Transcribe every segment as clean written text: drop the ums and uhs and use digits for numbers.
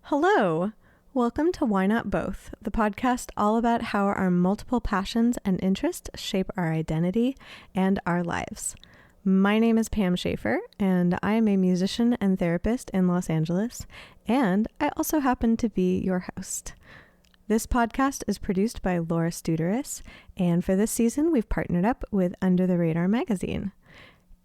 Hello! Welcome to Why Not Both, the podcast all about how our multiple passions and interests shape our identity and our lives. My name is Pam Schaefer, and I am a musician and therapist in Los Angeles, and I also happen to be your host. This podcast is produced by Laura Studeris, and for this season, we've partnered up with Under the Radar magazine.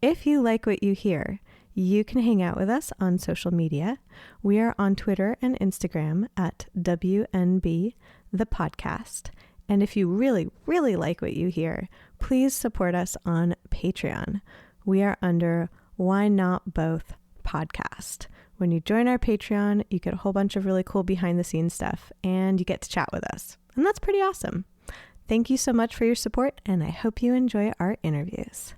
If you like what you hear, you can hang out with us on social media. We are on Twitter and Instagram at WNB the podcast. And if you really, really like what you hear, please support us on Patreon. We are under Why Not Both podcast. When you join our Patreon, you get a whole bunch of really cool behind the scenes stuff and you get to chat with us. And that's pretty awesome. Thank you so much for your support, and I hope you enjoy our interviews.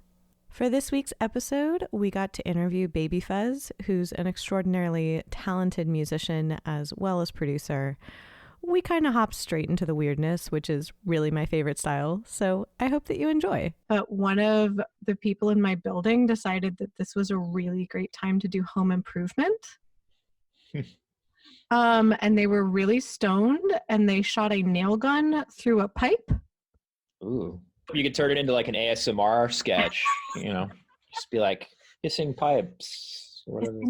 For this week's episode, we got to interview BabyFuzZ, who's an extraordinarily talented musician as well as producer. We kind of hopped straight into the weirdness, which is really my favorite style, so I hope that you enjoy. But one of the people in my building decided that this was a really great time to do home improvement. And they were really stoned, and they shot a nail gun through a pipe. Ooh. You could turn it into like an ASMR sketch, just be like hissing pipes. Or whatever.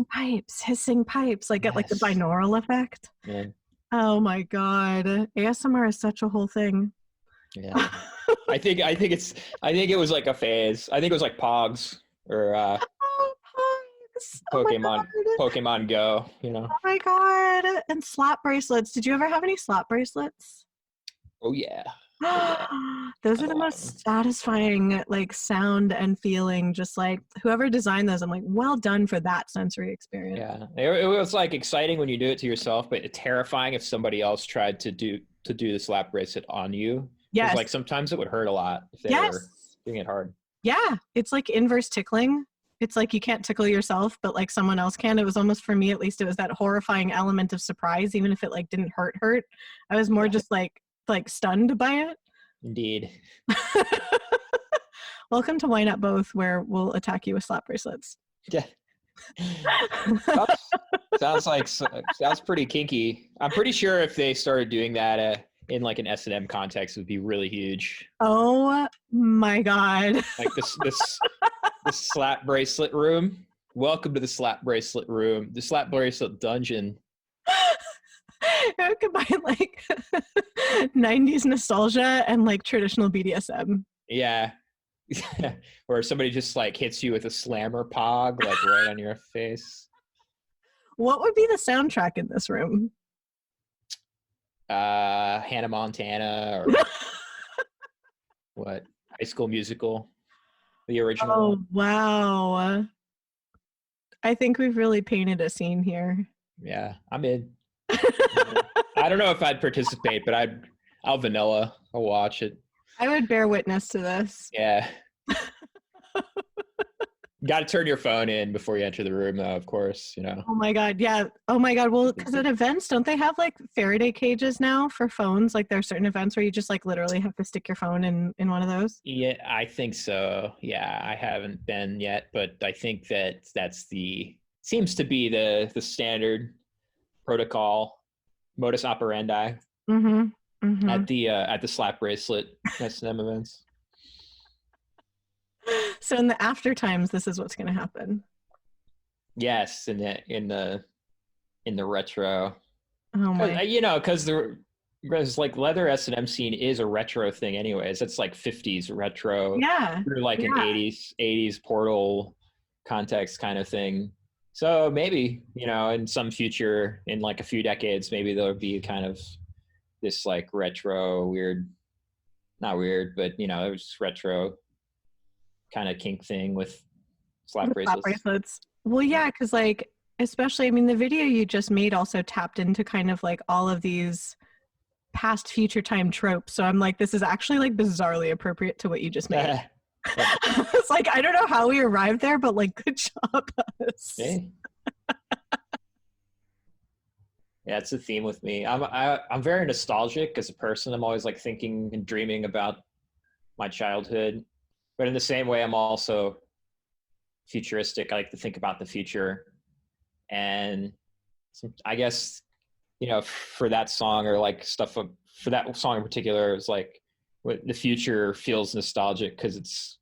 Hissing pipes, like yes. Get like the binaural effect. Yeah. Oh my God. ASMR is such a whole thing. Yeah. I think it was like a phase. I think it was like Pogs or Pogs. Pokemon Go, Oh my God. And slap bracelets. Did you ever have any slap bracelets? Oh yeah. Those are the most satisfying like sound and feeling. Just like whoever designed those, I'm like, well done for that sensory experience. Yeah, it was like exciting when you do it to yourself, but terrifying if somebody else tried to do the slap bracelet on you. Yes, like sometimes it would hurt a lot if they were doing it hard. Yeah, it's like inverse tickling. It's like you can't tickle yourself, but like someone else can. It was almost, for me at least, it was that horrifying element of surprise, even if it like didn't hurt. I was more just like stunned by it. Indeed. Welcome to Why Not Both, where we'll attack you with slap bracelets. Yeah. sounds pretty kinky. I'm pretty sure if they started doing that in like an S&M context, it would be really huge. Oh my God. Like this slap bracelet room. Welcome to the slap bracelet room. The slap bracelet dungeon. I could combine like 90s nostalgia and like traditional BDSM. Yeah. Or somebody just like hits you with a slammer pog like right on your face. What would be the soundtrack in this room? Hannah Montana or what? High School Musical, the original. Oh, wow. I think we've really painted a scene here. Yeah, I'm in. I don't know if I'd participate, but I'll vanilla. I'll watch it. I would bear witness to this. Yeah. Got to turn your phone in before you enter the room, though, of course, Oh my God, yeah. Oh my God, well, because at events, don't they have like Faraday cages now for phones? Like there are certain events where you just like literally have to stick your phone in one of those? Yeah, I think so. Yeah, I haven't been yet, but I think that's seems to be the standard protocol, modus operandi at the slap bracelet S&M events. So in the after times, this is what's going to happen. Yes, in the retro. Oh my! Because like leather S&M scene is a retro thing, anyways. It's like 50s retro. Yeah. Or like an 80s portal context kind of thing. So maybe, in some future, in like a few decades, maybe there'll be kind of this like retro not weird, but it was retro kind of kink thing with slap bracelets. Well, yeah, because like, especially, I mean, the video you just made also tapped into kind of like all of these past future time tropes. So I'm like, this is actually like bizarrely appropriate to what you just made. It's like, I don't know how we arrived there, but like, good job us. Hey. Yeah, it's a theme with me. I'm very nostalgic as a person. I'm always like thinking and dreaming about my childhood, but in the same way, I'm also futuristic. I like to think about the future, and I guess you know, for that song or like stuff for that song in particular, it's like what the future feels nostalgic because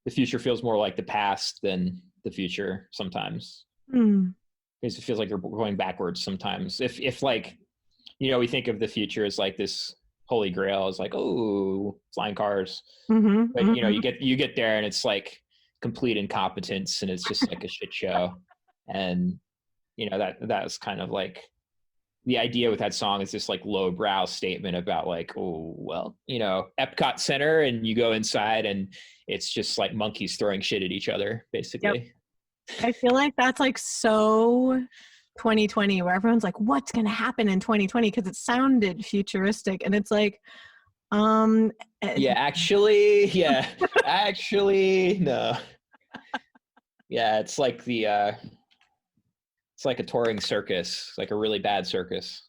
the future feels more like the past than the future sometimes. Because it feels like you're going backwards sometimes. If like, you know, we think of the future as like this holy grail, is like, oh, flying cars. But you know, you get there and it's like complete incompetence and it's just like a shit show. And you know, that was kind of like the idea with that song is this like lowbrow statement about like, oh, well, you know, Epcot Center, and you go inside and it's just like monkeys throwing shit at each other, basically. Yep. I feel like that's like so 2020, where everyone's like, what's going to happen in 2020? Because it sounded futuristic. And it's like, actually, no. Yeah, it's like it's like a touring circus, like a really bad circus.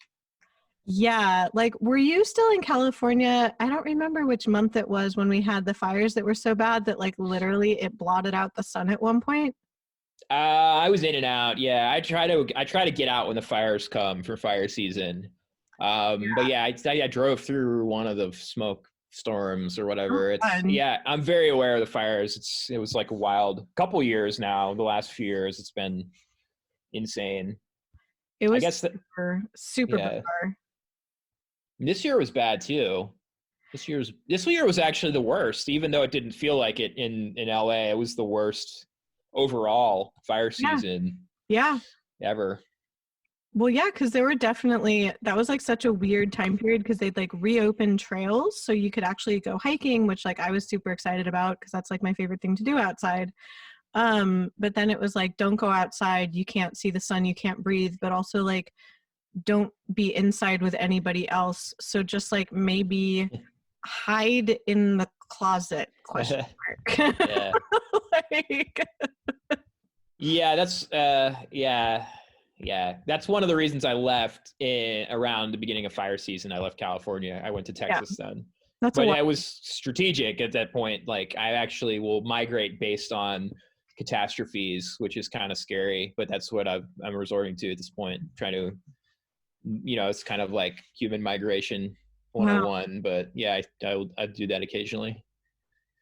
Yeah, like, were you still in California? I don't remember which month it was when we had the fires that were so bad that like literally it blotted out the sun at one point. I was in and out. Yeah, I try to get out when the fires come for fire season. But yeah, I drove through one of the smoke storms or whatever. I'm very aware of the fires. It was like a wild couple years now. The last few years, it's been insane. It was super bizarre. This year was bad too. This year was actually the worst, even though it didn't feel like it in LA. It was the worst overall fire season ever. Well, yeah, because there were that was like such a weird time period because they'd like reopened trails so you could actually go hiking, which like I was super excited about because that's like my favorite thing to do outside. But then it was like, don't go outside, you can't see the sun, you can't breathe, but also like don't be inside with anybody else, so just like maybe hide in the closet, question mark. Yeah. Like, that's one of the reasons I left around the beginning of fire season. I left California. I went to Texas then. But I was strategic at that point. Like, I actually will migrate based on catastrophes, which is kind of scary, but that's what I'm resorting to at this point, trying to, you know, it's kind of like human migration 101. Wow. But yeah, I do that occasionally.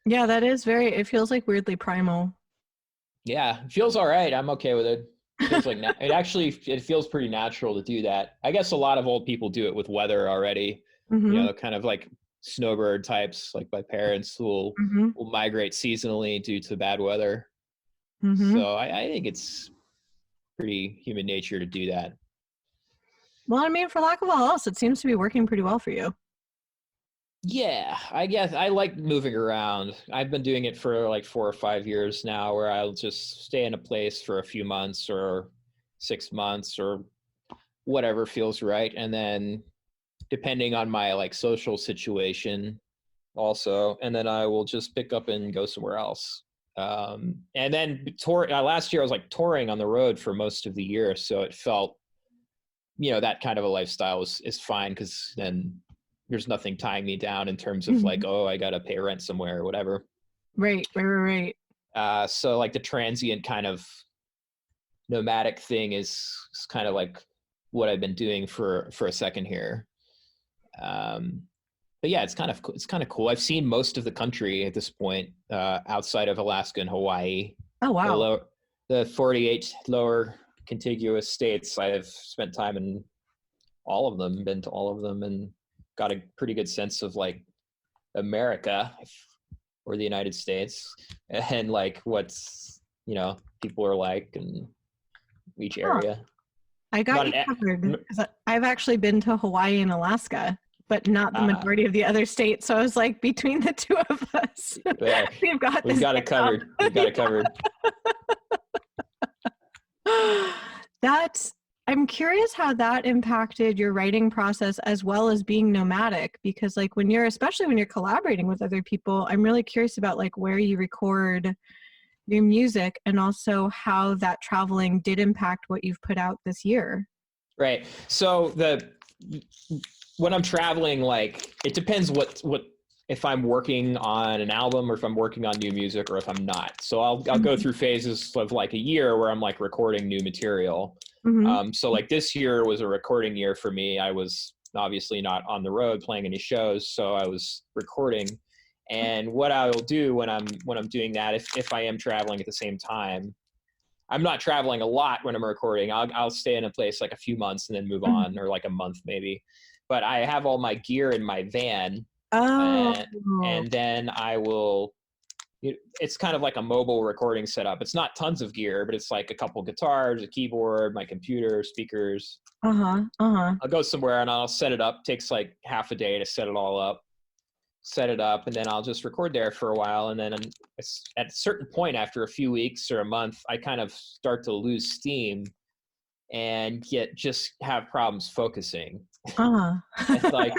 Yeah, that is it feels like weirdly primal. Yeah, it feels all right. I'm okay with it. It feels like it feels pretty natural to do that. I guess a lot of old people do it with weather already. You know, kind of like snowbird types, like my parents who will migrate seasonally due to bad weather. So I think it's pretty human nature to do that. Well, I mean, for lack of all else, it seems to be working pretty well for you. Yeah, I guess I like moving around. I've been doing it for like 4 or 5 years now, where I'll just stay in a place for a few months or 6 months or whatever feels right. And then depending on my like social situation also, and then I will just pick up and go somewhere else. And then last year I was like touring on the road for most of the year. So it felt, you know, that kind of a lifestyle is fine, because then there's nothing tying me down in terms of like, oh, I got to pay rent somewhere or whatever. Right. So like the transient kind of nomadic thing is kind of like what I've been doing for a second here. But yeah, it's kind of cool. I've seen most of the country at this point, outside of Alaska and Hawaii. Oh, wow. The 48 lower contiguous states. I have spent time in all of them, been to all of them, and got a pretty good sense of like America or the United States, and like what's, you know, people are like in each area. I got you covered. I've actually been to Hawaii and Alaska, but not the majority of the other states. So I was like, between the two of us, we've got it covered. We've got it covered. I'm curious how that impacted your writing process as well as being nomadic, because like especially when you're collaborating with other people, I'm really curious about like where you record your music and also how that traveling did impact what you've put out this year. Right. So when I'm traveling, like it depends what if I'm working on an album or if I'm working on new music or if I'm not. So I'll go through phases of like a year where I'm like recording new material. So like this year was a recording year for me. I was obviously not on the road playing any shows, so I was recording. And what I'll do when I'm doing that, if I am traveling at the same time, I'm not traveling a lot when I'm recording. I'll stay in a place like a few months and then move on, or like a month maybe. But I have all my gear in my van, and then I will. It's kind of like a mobile recording setup. It's not tons of gear, but it's like a couple guitars, a keyboard, my computer, speakers. I'll go somewhere and I'll set it up. Takes like half a day to set it all up. Set it up, and then I'll just record there for a while. And then at a certain point, after a few weeks or a month, I kind of start to lose steam and just have problems focusing. It's like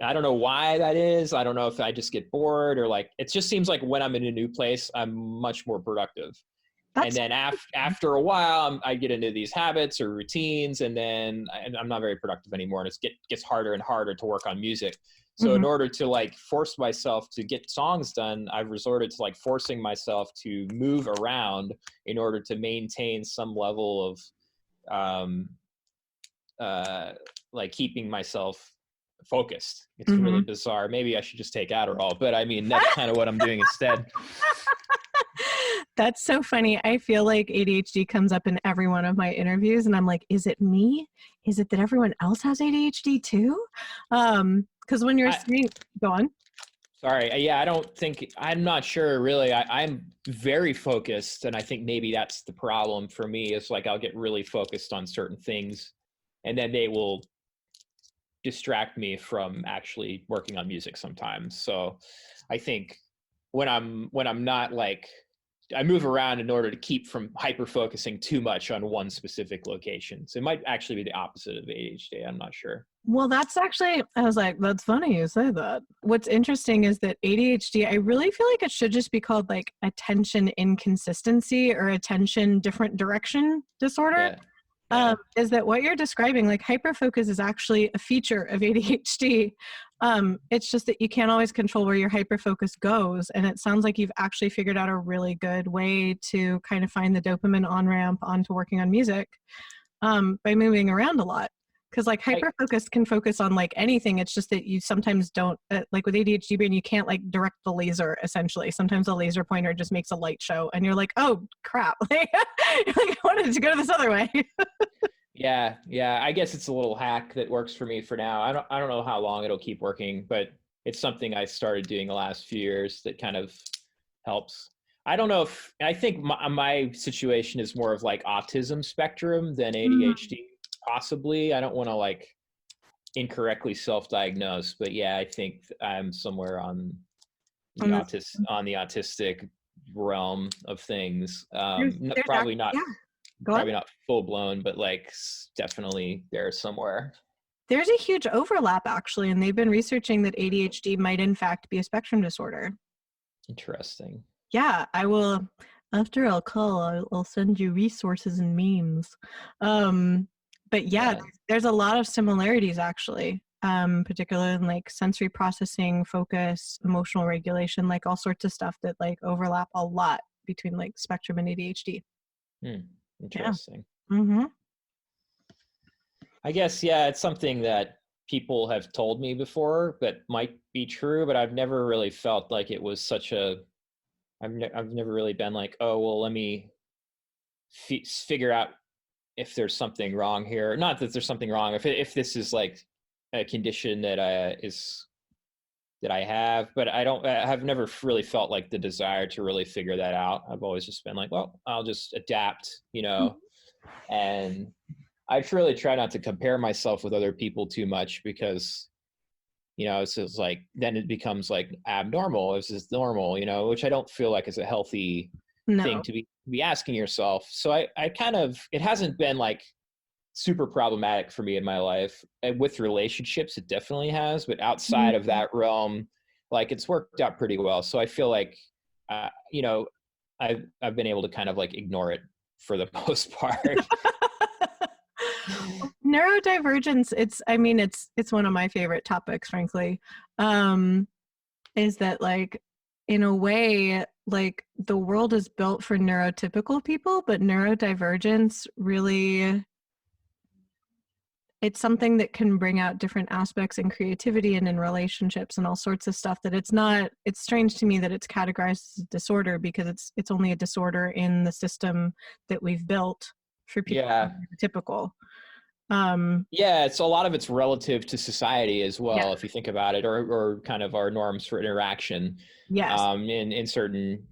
I don't know why that is. I don't know if I just get bored, or like it just seems like when I'm in a new place, I'm much more productive. And then after a while, I get into these habits or routines, and then I'm not very productive anymore. And it gets harder and harder to work on music. So in order to like force myself to get songs done, I've resorted to like forcing myself to move around in order to maintain some level of like keeping myself focused. It's really bizarre. Maybe I should just take Adderall, but I mean, that's kind of what I'm doing instead. That's so funny. I feel like ADHD comes up in every one of my interviews, and I'm like, is it me? Is it that everyone else has ADHD too? Because when you're saying, go on. Sorry. Yeah, I'm not sure really. I'm very focused, and I think maybe that's the problem for me. It's like I'll get really focused on certain things, and then they will distract me from actually working on music sometimes. So I think when I'm not like, I move around in order to keep from hyper focusing too much on one specific location. So it might actually be the opposite of ADHD. I'm not sure. Well, that's actually, I was like, that's funny you say that. What's interesting is that ADHD, I really feel like it should just be called like attention inconsistency or attention different direction disorder. Is that what you're describing? Like hyperfocus is actually a feature of ADHD. It's just that you can't always control where your hyperfocus goes. And it sounds like you've actually figured out a really good way to kind of find the dopamine on-ramp onto working on music by moving around a lot. Because like hyperfocus can focus on like anything. It's just that you sometimes don't, like with ADHD brain, you can't like direct the laser essentially. Sometimes a laser pointer just makes a light show and you're like, oh crap. Like, I wanted to go this other way. Yeah. I guess it's a little hack that works for me for now. I don't know how long it'll keep working, but it's something I started doing the last few years that kind of helps. I don't know I think my situation is more of like autism spectrum than ADHD. Possibly. I don't want to like incorrectly self-diagnose, but yeah, I think I'm somewhere on the autistic realm of things. Probably not full blown, but like definitely there somewhere. There's a huge overlap actually, and they've been researching that ADHD might in fact be a spectrum disorder. Interesting. Yeah, I will. After I'll call, I'll send you resources and memes. But yeah, there's a lot of similarities actually, particularly in like sensory processing, focus, emotional regulation, like all sorts of stuff that like overlap a lot between like spectrum and ADHD. Interesting. Yeah. I guess, it's something that people have told me before that might be true, but I've never really felt like it was such I've never really been like, oh, well, let me figure out if there's something wrong here. Not that there's something wrong. If this is like a condition that I have, but I've never really felt like the desire to really figure that out. I've always just been like, well, I'll just adapt, and I really try not to compare myself with other people too much because, it's just like, then it becomes like abnormal. Is this normal, which I don't feel like is a healthy thing to be asking yourself. So I kind of, it hasn't been like super problematic for me in my life. And with relationships, it definitely has, but outside of that realm, like it's worked out pretty well. So I feel like, I've been able to kind of like ignore it for the most part. Neurodivergence, it's one of my favorite topics, frankly, is that like, in a way, like the world is built for neurotypical people, but neurodivergence really it's something that can bring out different aspects in creativity and in relationships and all sorts of stuff, that it's strange to me that it's categorized as a disorder, because it's only a disorder in the system that we've built for people who are typical. Yeah, it's a lot of it's relative to society as well, Yeah. if you think about it, or kind of our norms for interaction. Yes.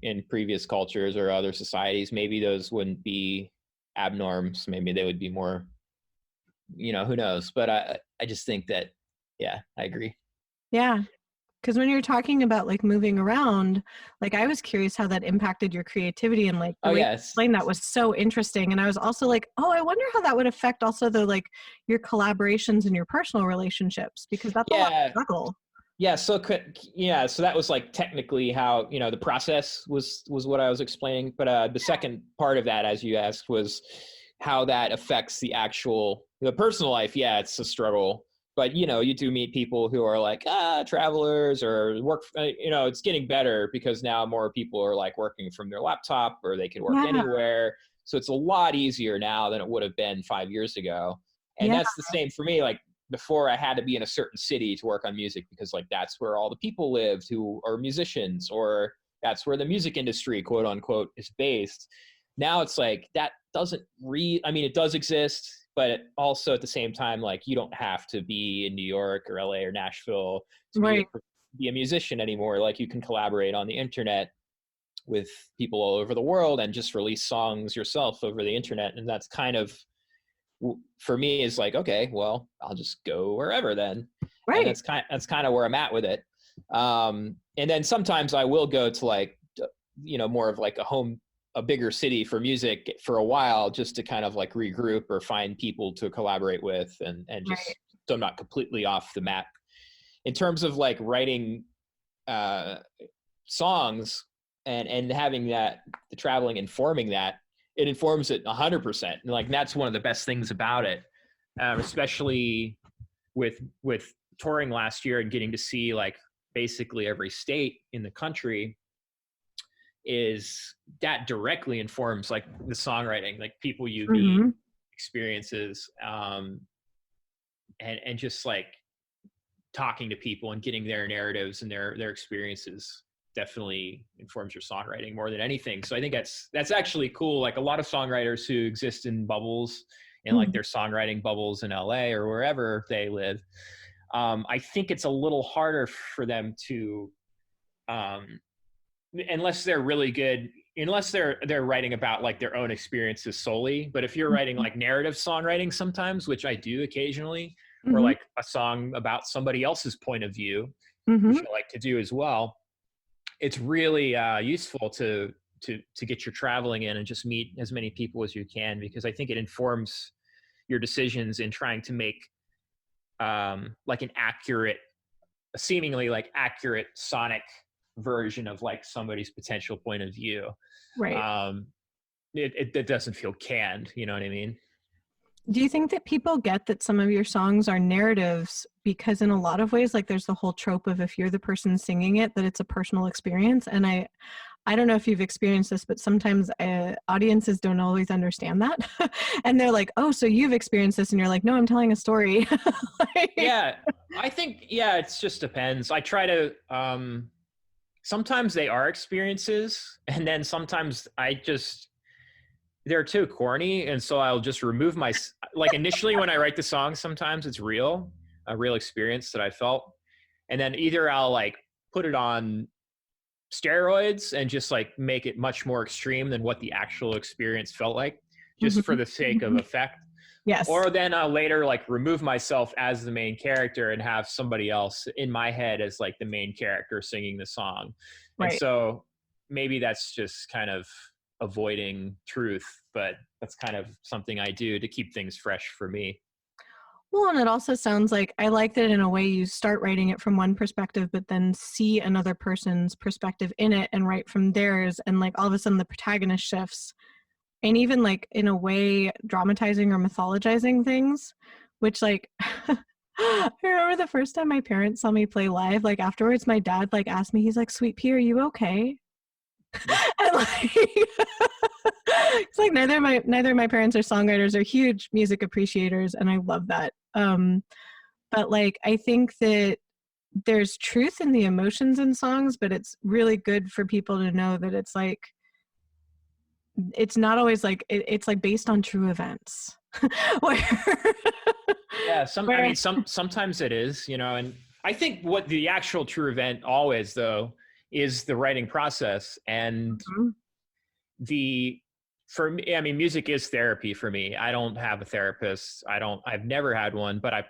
In previous cultures or other societies, maybe those wouldn't be abnorms. Maybe they would be more, who knows? But I just think that, yeah, I agree. Yeah. Because when you're talking about like moving around, like I was curious how that impacted your creativity, and like the way you explained that was so interesting. And I was also like, oh, I wonder how that would affect also the like your collaborations and your personal relationships, because that's a lot of struggle. Yeah. So that was like technically how, the process was what I was explaining. But the second part of that, as you asked, was how that affects the personal life. Yeah, it's a struggle. But, you do meet people who are like, travelers or work, it's getting better because now more people are like working from their laptop, or they can work anywhere. So it's a lot easier now than it would have been 5 years ago. And that's the same for me. Like before, I had to be in a certain city to work on music because like that's where all the people lived who are musicians, or that's where the music industry, quote unquote, is based. Now it's like that it does exist. But also at the same time, like you don't have to be in New York or LA or Nashville to be a musician anymore. Like you can collaborate on the internet with people all over the world and just release songs yourself over the internet. And that's kind of, for me, is like, okay, well, I'll just go wherever then. Right. And that's kind of where I'm at with it. And then sometimes I will go to like, more of like a bigger city for music for a while, just to kind of like regroup or find people to collaborate with, and just so I'm not completely off the map. In terms of like writing songs and having the traveling informing that, it informs it 100%. And like that's one of the best things about it, especially with touring last year and getting to see like basically every state in the country. Is that directly informs like the songwriting, like people you meet, experiences, and just like talking to people and getting their narratives and their experiences definitely informs your songwriting more than anything. So I think that's actually cool. Like a lot of songwriters who exist in bubbles, and like their songwriting bubbles in LA or wherever they live, I think it's a little harder for them to unless they're really good, unless they're writing about like their own experiences solely. But if you're writing like narrative songwriting sometimes, which I do occasionally, or like a song about somebody else's point of view, which I like to do as well, it's really useful to get your traveling in and just meet as many people as you can, because I think it informs your decisions in trying to make like an seemingly like accurate sonic version of like somebody's potential point of view. Right. It doesn't feel canned, you know what I mean? Do you think that people get that some of your songs are narratives because in a lot of ways, like there's the whole trope of if you're the person singing it, that it's a personal experience? And I don't know if you've experienced this, but sometimes audiences don't always understand that. And they're like, oh, so you've experienced this. And you're like, no, I'm telling a story. Yeah, I think, it just depends. I try to, sometimes they are experiences, and then sometimes they're too corny. And so I'll just remove like initially when I write the song, sometimes it's a real experience that I felt. And then either I'll like put it on steroids and just like make it much more extreme than what the actual experience felt like, just for the sake of effect. Yes. Or then I'll later like remove myself as the main character and have somebody else in my head as like the main character singing the song. Right. And so maybe that's just kind of avoiding truth, but that's kind of something I do to keep things fresh for me. Well, and it also sounds like I like that in a way you start writing it from one perspective, but then see another person's perspective in it and write from theirs. And like all of a sudden the protagonist shifts. And even like in a way dramatizing or mythologizing things, which like I remember the first time my parents saw me play live, like afterwards my dad like asked me, he's like, Sweet Pea, are you okay? And like It's like neither of my parents are songwriters, are huge music appreciators, and I love that. But like I think that there's truth in the emotions in songs, but it's really good for people to know that it's like it's not always like it's like based on true events. Yeah, sometimes it is, and I think what the actual true event always though is the writing process and for me, I mean, music is therapy for me. I don't have a therapist. I've never had one, but I've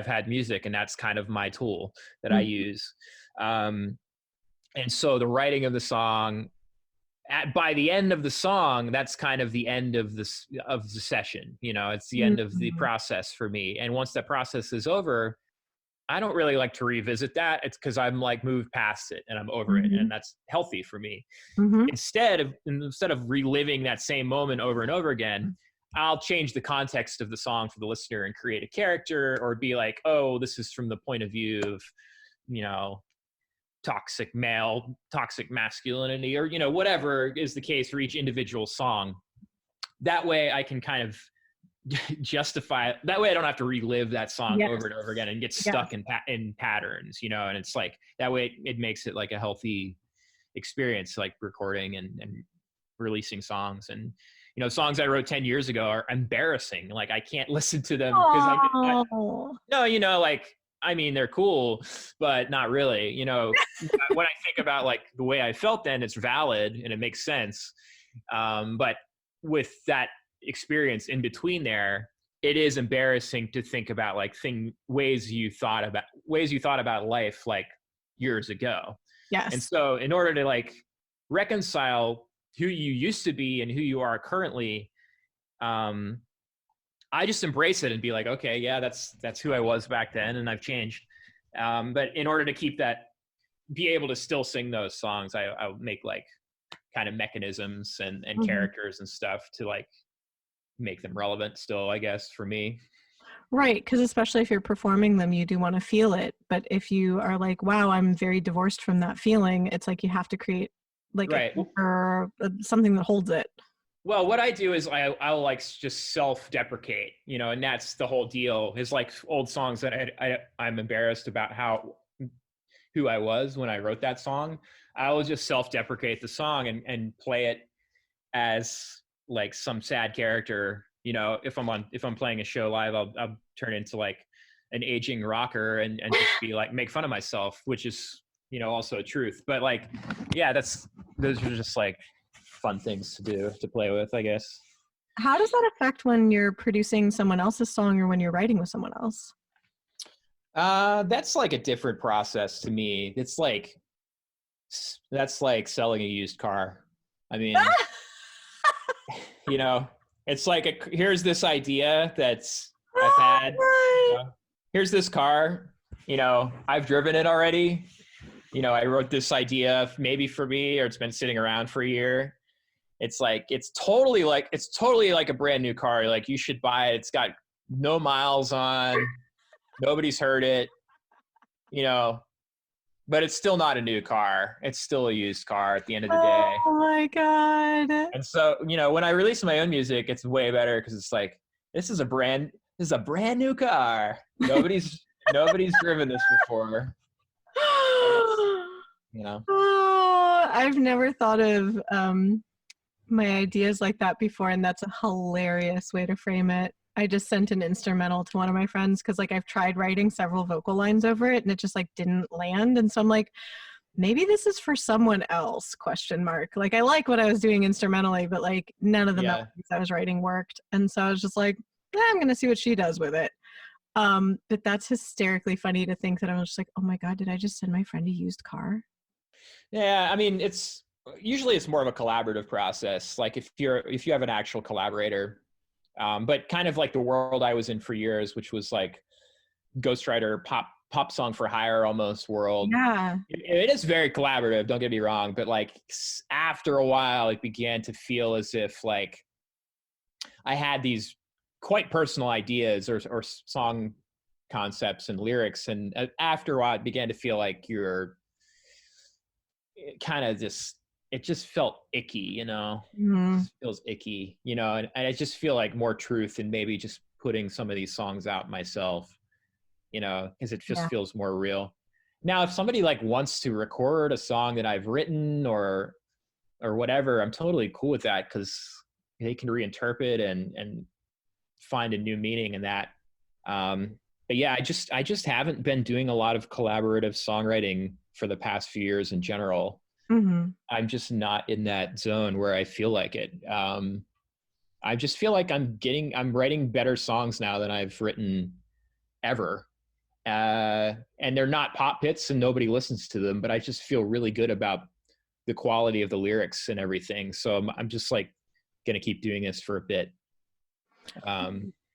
had music, and that's kind of my tool that I use. And so the writing of the song, by the end of the song, that's kind of the end of the session. It's the end of the process for me. And once that process is over, I don't really like to revisit that. It's because I'm like moved past it and I'm over it, and that's healthy for me. Instead of reliving that same moment over and over again, I'll change the context of the song for the listener and create a character, or be like, oh, this is from the point of view of, toxic male, toxic masculinity, or, whatever is the case for each individual song. That way I can kind of justify it. That way I don't have to relive that song over and over again and get stuck in patterns, and it's like, that way it makes it like a healthy experience, like recording and releasing songs. And, songs I wrote 10 years ago are embarrassing. Like I can't listen to them because I mean, they're cool, but not really, when I think about like the way I felt then, it's valid and it makes sense. But with that experience in between there, it is embarrassing to think about like ways you thought about life like years ago. Yes. And so in order to like reconcile who you used to be and who you are currently, I just embrace it and be like, okay, yeah, that's who I was back then, and I've changed. But in order to be able to still sing those songs, I'll make like kind of mechanisms and characters and stuff to like make them relevant still, I guess, for me. Right, because especially if you're performing them, you do want to feel it. But if you are like, wow, I'm very divorced from that feeling, it's like you have to create like something that holds it. Well, what I do is I'll like just self-deprecate, and that's the whole deal. Is like old songs that I'm embarrassed about who I was when I wrote that song. I will just self-deprecate the song and play it as like some sad character. If I'm playing a show live, I'll turn into like an aging rocker and just be like, make fun of myself, which is, also a truth. But like, yeah, those are just like fun things to play with, I guess. How does that affect when you're producing someone else's song or when you're writing with someone else? That's like a different process to me. That's like selling a used car. I mean, it's like here's this idea that's I've had. Here's this car. I've driven it already. I wrote this idea maybe for me, or it's been sitting around for a year. It's totally like a brand new car. Like, you should buy it. It's got no miles on. Nobody's heard it, but it's still not a new car. It's still a used car at the end of the day. Oh my God. And so, when I release my own music, it's way better because it's like, this is a brand new car. Nobody's driven this before. Oh, I've never thought of my ideas like that before, and that's a hilarious way to frame it. I just sent an instrumental to one of my friends because like I've tried writing several vocal lines over it and it just like didn't land, and so I'm like, maybe this is for someone else, ? Like I like what I was doing instrumentally, but like none of the melodies I was writing worked, and so I was just like, I'm gonna see what she does with it. But that's hysterically funny to think that I was just like, oh my God, did I just send my friend a used car? Yeah, I mean, it's more of a collaborative process. Like if you have an actual collaborator, but kind of like the world I was in for years, which was like ghostwriter, pop song for hire almost world. Yeah, it is very collaborative. Don't get me wrong, but like after a while, it began to feel as if like I had these quite personal ideas or song concepts and lyrics, and after a while, it began to feel like you're kind of just it just felt icky, Mm-hmm. it just feels icky, and I just feel like more truth in maybe just putting some of these songs out myself, because it just Yeah. feels more real. Now, if somebody like wants to record a song that I've written or whatever, I'm totally cool with that, because they can reinterpret and find a new meaning in that. But yeah, I just haven't been doing a lot of collaborative songwriting for the past few years in general. Mm-hmm. I'm just not in that zone where I feel like it. I just feel like I'm writing better songs now than I've written ever. And they're not pop hits and nobody listens to them, but I just feel really good about the quality of the lyrics and everything. So I'm just like going to keep doing this for a bit.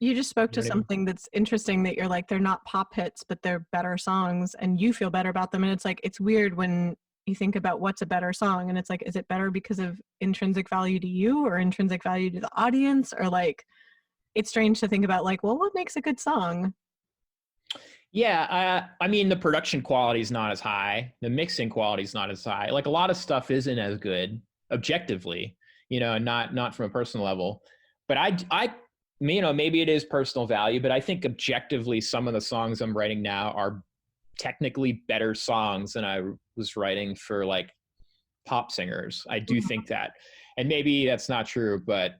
You just spoke You to know what I mean? something that's interesting, that you're like, they're not pop hits, but they're better songs and you feel better about them. And it's like, it's weird when you think about what's a better song, and it's like, is it better because of intrinsic value to you or intrinsic value to the audience? Or like, it's strange to think about like, well, what makes a good song? Yeah, I mean, the production quality is not as high. The mixing quality is not as high. Like a lot of stuff isn't as good objectively, not from a personal level. But maybe it is personal value, but I think objectively, some of the songs I'm writing now are technically better songs than I was writing for like pop singers. I do think that, and maybe that's not true, but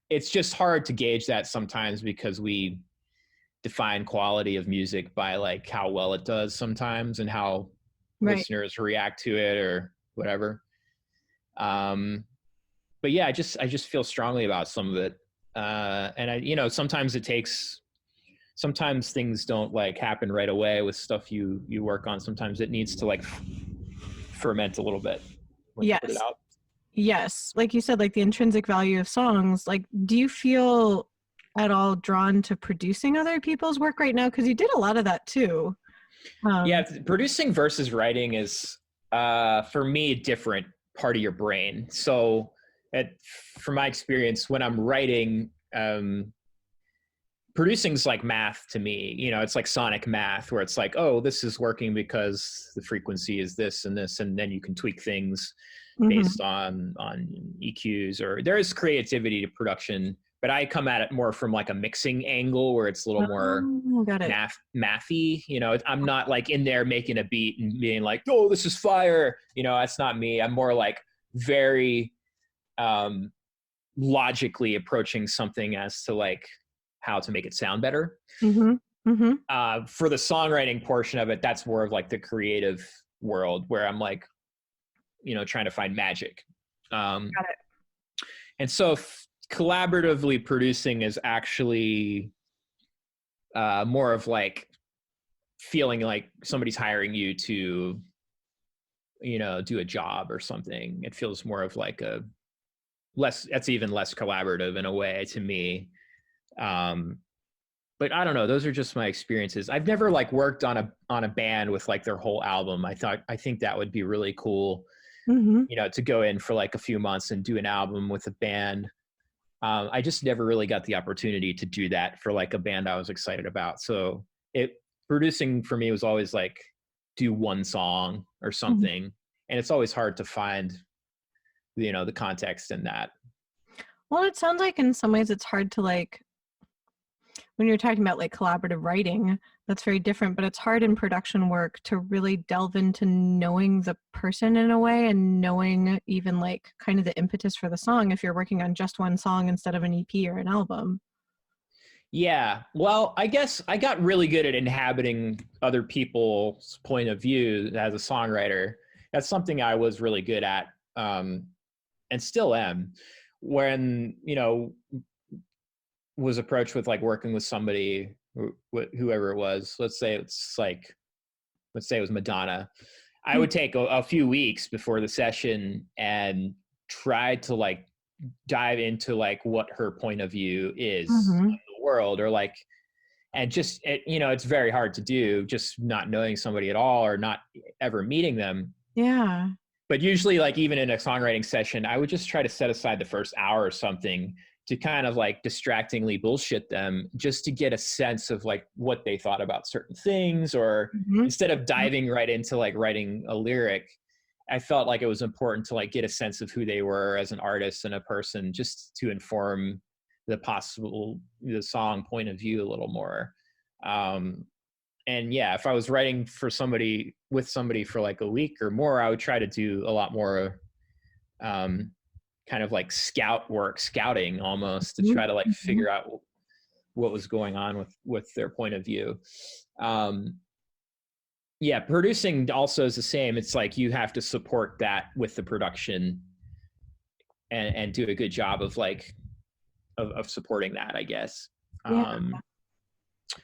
it's just hard to gauge that sometimes because we define quality of music by like how well it does sometimes and how Right. listeners react to it or whatever. But yeah, I just feel strongly about some of it. And sometimes sometimes things don't like happen right away with stuff you work on. Sometimes it needs to like ferment a little bit when you put it Yes. out. Yes. Like you said, like the intrinsic value of songs, like, do you feel at all drawn to producing other people's work right now? Because you did a lot of that too. Yeah, producing versus writing is for me a different part of your brain. So from my experience, when I'm writing, producing's like math to me. It's like sonic math, where it's like, oh, this is working because the frequency is this and this, and then you can tweak things based on EQs, or there is creativity to production, but I come at it more from like a mixing angle where it's a little more got it. mathy. I'm not like in there making a beat and being like, oh, this is fire. That's not me. I'm more like very logically approaching something as to like how to make it sound better. For the songwriting portion of it, that's more of like the creative world where I'm like, trying to find magic. Got it. And so collaboratively producing is actually more of like feeling like somebody's hiring you to, do a job or something. It feels more of like that's even less collaborative in a way to me. But I don't know. Those are just my experiences. I've never like worked on a band with like their whole album. I think that would be really cool, to go in for like a few months and do an album with a band. I just never really got the opportunity to do that for like a band I was excited about. So producing for me was always like do one song or something. And it's always hard to find, the context in that. Well, it sounds like in some ways it's hard to like, when you're talking about like collaborative writing, that's very different, but it's hard in production work to really delve into knowing the person in a way and knowing even like kind of the impetus for the song if you're working on just one song instead of an EP or an album. Yeah. Well, I guess I got really good at inhabiting other people's point of view as a songwriter. That's something I was really good at, and still am. When, was approached with like working with somebody, whoever it was, let's say it was Madonna. I would take a few weeks before the session and try to like dive into like what her point of view is of the world, or like, and just, it's very hard to do just not knowing somebody at all or not ever meeting them. Yeah. But usually like even in a songwriting session, I would just try to set aside the first hour or something to kind of like distractingly bullshit them just to get a sense of like what they thought about certain things, or instead of diving right into like writing a lyric, I felt like it was important to like get a sense of who they were as an artist and a person, just to inform the song point of view a little more. And yeah, if I was writing with somebody for like a week or more, I would try to do a lot more kind of like scouting almost, to try to like figure out what was going on with their point of view. Yeah, producing also is the same. It's like you have to support that with the production and do a good job of like of supporting that, I guess. Yeah.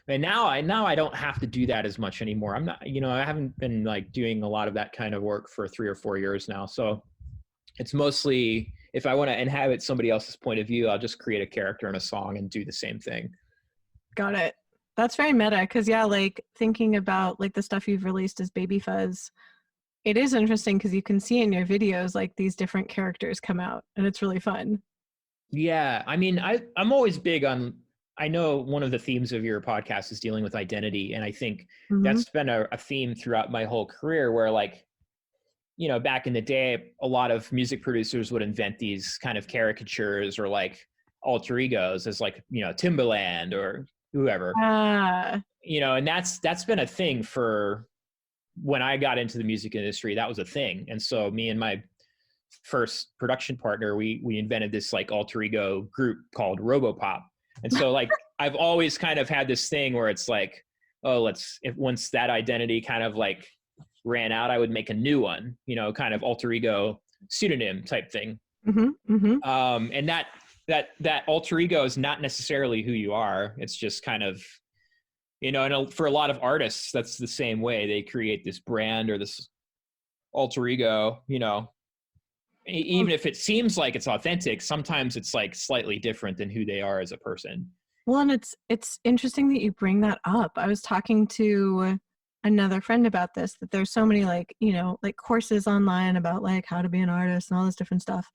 And now I don't have to do that as much anymore. I'm not, I haven't been like doing a lot of that kind of work for 3 or 4 years now. So it's mostly, if I want to inhabit somebody else's point of view, I'll just create a character in a song and do the same thing. Got it. That's very meta, because yeah, like thinking about like the stuff you've released as BabyFuzZ, it is interesting because you can see in your videos like these different characters come out, and it's really fun. Yeah, I mean, I'm always big on, I know one of the themes of your podcast is dealing with identity, and I think that's been a theme throughout my whole career, where like, back in the day, a lot of music producers would invent these kind of caricatures or like alter egos as like, Timbaland or whoever, and that's been a thing for when I got into the music industry. That was a thing. And so me and my first production partner, we invented this like alter ego group called Robopop. And so like I've always kind of had this thing where it's like, oh, once that identity kind of like ran out, I would make a new one, kind of alter ego pseudonym type thing. And that alter ego is not necessarily who you are. It's just kind of, and for a lot of artists, that's the same way. They create this brand or this alter ego, even if it seems like it's authentic, sometimes it's like slightly different than who they are as a person. Well, and it's interesting that you bring that up. I was talking to another friend about this, that there's so many like, like courses online about like how to be an artist and all this different stuff.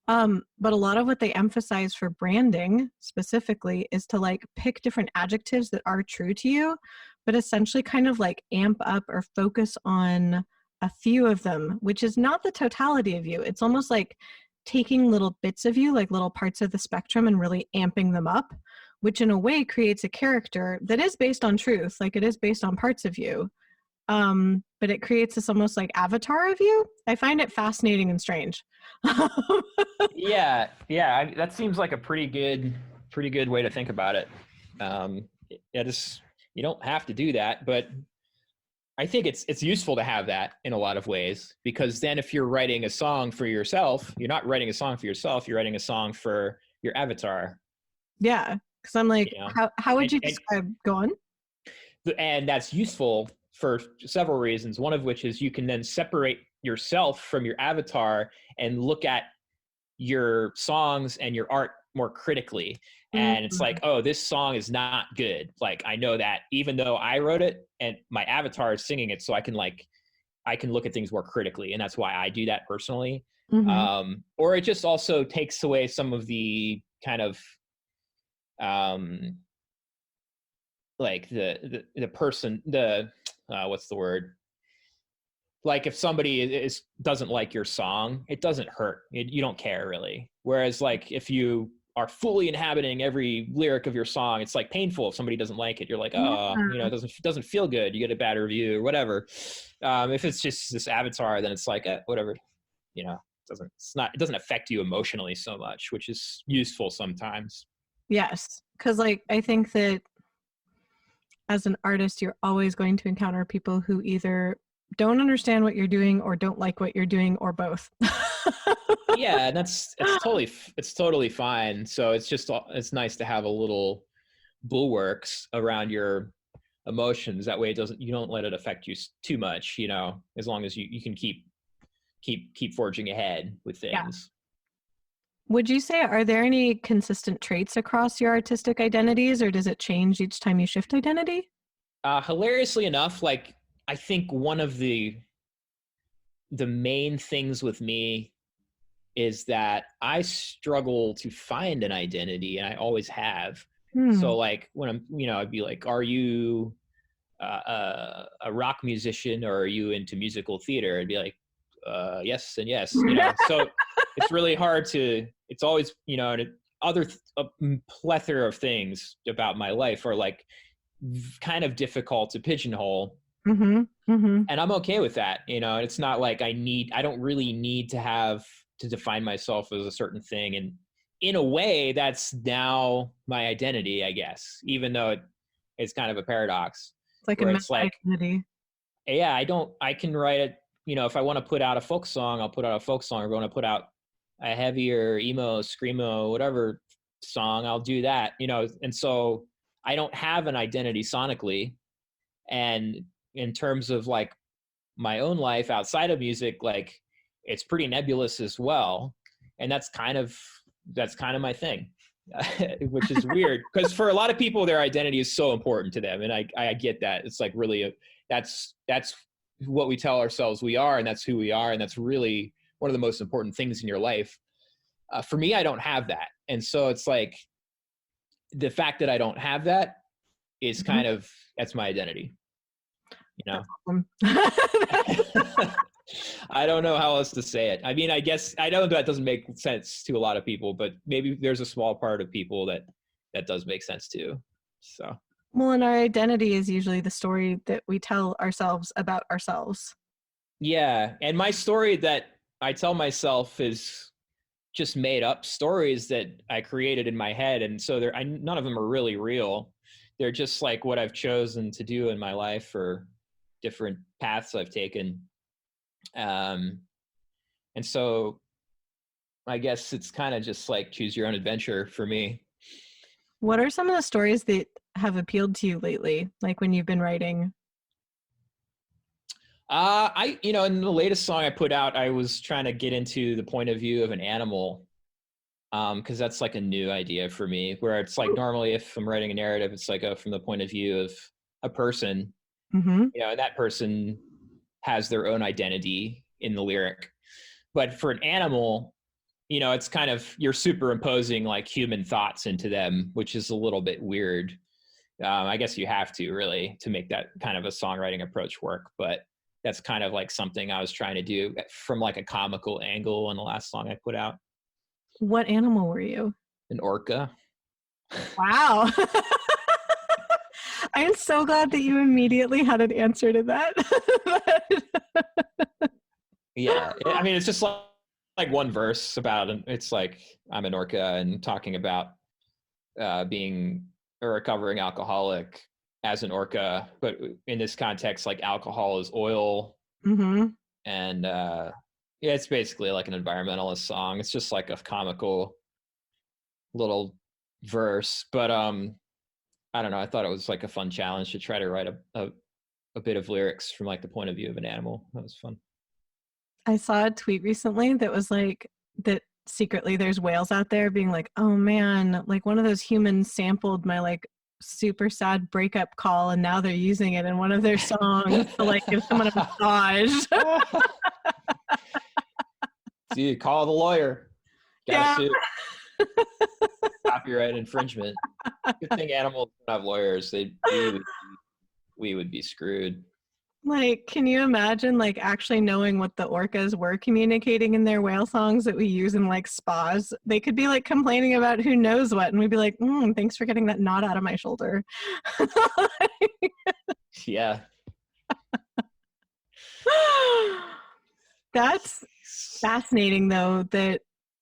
But a lot of what they emphasize for branding specifically is to like pick different adjectives that are true to you, but essentially kind of like amp up or focus on a few of them, which is not the totality of you. It's almost like taking little bits of you, like little parts of the spectrum, and really amping them up, which in a way creates a character that is based on truth, like it is based on parts of you. But it creates this almost like avatar of you. I find it fascinating and strange. Yeah. That seems like a pretty good way to think about it. You don't have to do that, but I think it's useful to have that in a lot of ways, because then if you're writing a song for yourself, you're not writing a song for yourself, you're writing a song for your avatar. Yeah. Because I'm like, how would you describe, go on? And that's useful for several reasons, one of which is you can then separate yourself from your avatar and look at your songs and your art more critically. And it's like, oh, this song is not good. Like, I know that, even though I wrote it and my avatar is singing it, so I can look at things more critically. And that's why I do that personally. Or it just also takes away some of the kind of like the person, what's the word? Like if somebody doesn't like your song, it doesn't hurt. You don't care really. Whereas like if you are fully inhabiting every lyric of your song, it's like painful if somebody doesn't like it. You're like, oh, it doesn't feel good. You get a bad review or whatever. If it's just this avatar, then it's like, whatever, it doesn't affect you emotionally so much, which is useful sometimes. Yes. Cause like, I think that as an artist, you're always going to encounter people who either don't understand what you're doing or don't like what you're doing, or both. Yeah, and it's totally fine. So it's nice to have a little bulwarks around your emotions. That way you don't let it affect you too much, as long as you can keep forging ahead with things. Yeah. Would you say, are there any consistent traits across your artistic identities, or does it change each time you shift identity? Hilariously enough, like I think one of the main things with me is that I struggle to find an identity, and I always have. So like when I'm, I'd be like, are you a rock musician or are you into musical theater? I'd be like, yes and yes, so it's really hard to, it's always, and a plethora of things about my life are like kind of difficult to pigeonhole. And I'm okay with that. It's not like I don't really need to define myself as a certain thing. And in a way, that's now my identity, I guess, even though it's kind of a paradox. It's like a identity. Yeah, I can write it, if I want to put out a folk song, I'll put out a folk song. If I want to put out a heavier emo, screamo, whatever song, I'll do that, and so I don't have an identity sonically. And in terms of like my own life outside of music, like it's pretty nebulous as well. And that's kind of my thing, which is weird because for a lot of people, their identity is so important to them. And I get that. It's like really, that's what we tell ourselves we are, and that's who we are. And that's really one of the most important things in your life. For me, I don't have that. And so it's like the fact that I don't have that is kind of, that's my identity. I don't know how else to say it. I mean, I guess I know that doesn't make sense to a lot of people, but maybe there's a small part of people that does make sense to. So, well, and our identity is usually the story that we tell ourselves about ourselves. Yeah, and my story that I tell myself is just made up stories that I created in my head, and so none of them are really real. They're just like what I've chosen to do in my life or different paths I've taken. And so I guess it's kind of just like choose your own adventure for me. What are some of the stories that have appealed to you lately? Like when you've been writing? In the latest song I put out, I was trying to get into the point of view of an animal. Cause that's like a new idea for me, where it's like normally if I'm writing a narrative, it's like from the point of view of a person, and that person has their own identity in the lyric. But for an animal, it's kind of, you're superimposing like human thoughts into them, which is a little bit weird. I guess you have to really to make that kind of a songwriting approach work. But that's kind of like something I was trying to do from like a comical angle in the last song I put out. What animal were you? An orca. Wow. I am so glad that you immediately had an answer to that. Yeah. I mean, it's just like one verse about it. It's like I'm an orca and talking about being a recovering alcoholic as an orca. But in this context, like alcohol is oil. And yeah, it's basically like an environmentalist song. It's just like a comical little verse. But I don't know. I thought it was like a fun challenge to try to write a bit of lyrics from like the point of view of an animal. That was fun. I saw a tweet recently that was like that secretly there's whales out there being like, oh man, like one of those humans sampled my like super sad breakup call and now they're using it in one of their songs to like give someone a massage. See, call the lawyer. Gotta sue. Copyright infringement. Good thing animals don't have lawyers. We would be screwed. Like, can you imagine like actually knowing what the orcas were communicating in their whale songs that we use in like spas? They could be like complaining about who knows what, and we'd be like, thanks for getting that knot out of my shoulder. Yeah. That's fascinating though, that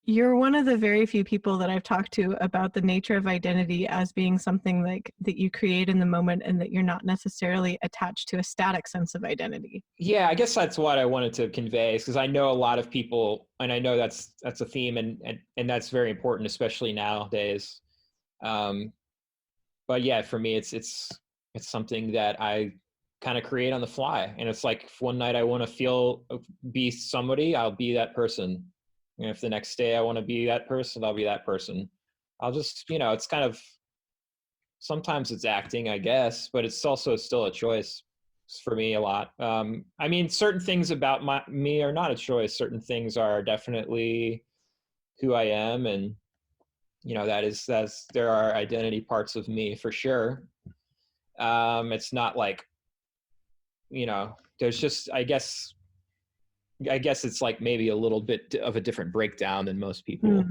you're one of the very few people that I've talked to about the nature of identity as being something like that you create in the moment and that you're not necessarily attached to a static sense of identity. Yeah, I guess that's what I wanted to convey, because I know a lot of people, and I know that's a theme, and that's very important, especially nowadays. But yeah, for me, it's something that I kind of create on the fly, and it's like if one night I want to be somebody, I'll be that person. And if the next day I want to be that person, I'll be that person. I'll just, it's kind of, sometimes it's acting, I guess, but it's also still a choice for me a lot. I mean, certain things about me are not a choice. Certain things are definitely who I am. And, there are identity parts of me for sure. It's not like, there's just, I guess, I guess it's like maybe a little bit of a different breakdown than most people.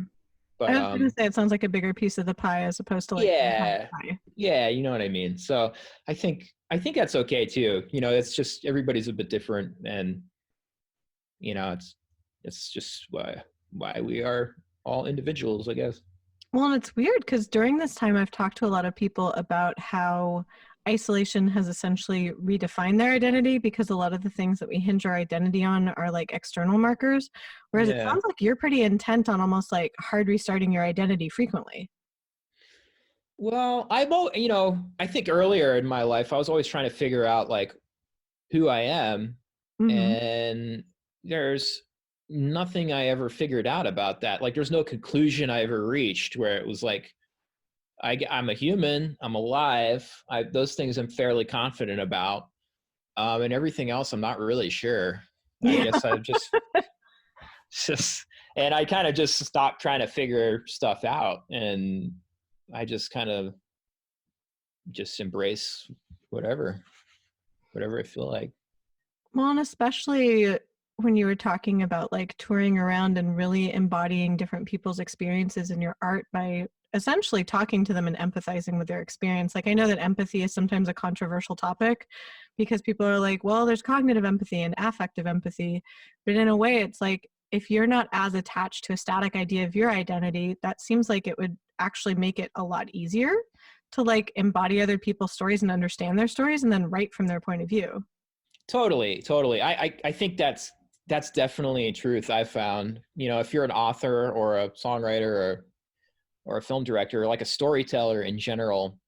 But I was going to say, it sounds like a bigger piece of the pie as opposed to like the entire pie. Yeah, you know what I mean. So I think that's okay too. You know, it's just everybody's a bit different, and you know, it's just why we are all individuals, I guess. Well, and it's weird because during this time, I've talked to a lot of people about how isolation has essentially redefined their identity, because a lot of the things that we hinge our identity on are like external markers. Whereas it sounds like you're pretty intent on almost like hard restarting your identity frequently. Well, I think earlier in my life, I was always trying to figure out like who I am. And there's nothing I ever figured out about that. Like there's no conclusion I ever reached where it was like, I'm a human, I'm alive. Those things I'm fairly confident about. And everything else, I'm not really sure. I guess I and I kind of just stopped trying to figure stuff out. And I just kind of just embrace whatever I feel like. Well, and especially when you were talking about like touring around and really embodying different people's experiences in your art by essentially talking to them and empathizing with their experience. Like I know that empathy is sometimes a controversial topic because people are like, well, there's cognitive empathy and affective empathy. But in a way, it's like, if you're not as attached to a static idea of your identity, that seems like it would actually make it a lot easier to like embody other people's stories and understand their stories and then write from their point of view. Totally. I think that's definitely a truth I've found. You know, if you're an author or a songwriter or a film director, or like a storyteller in general,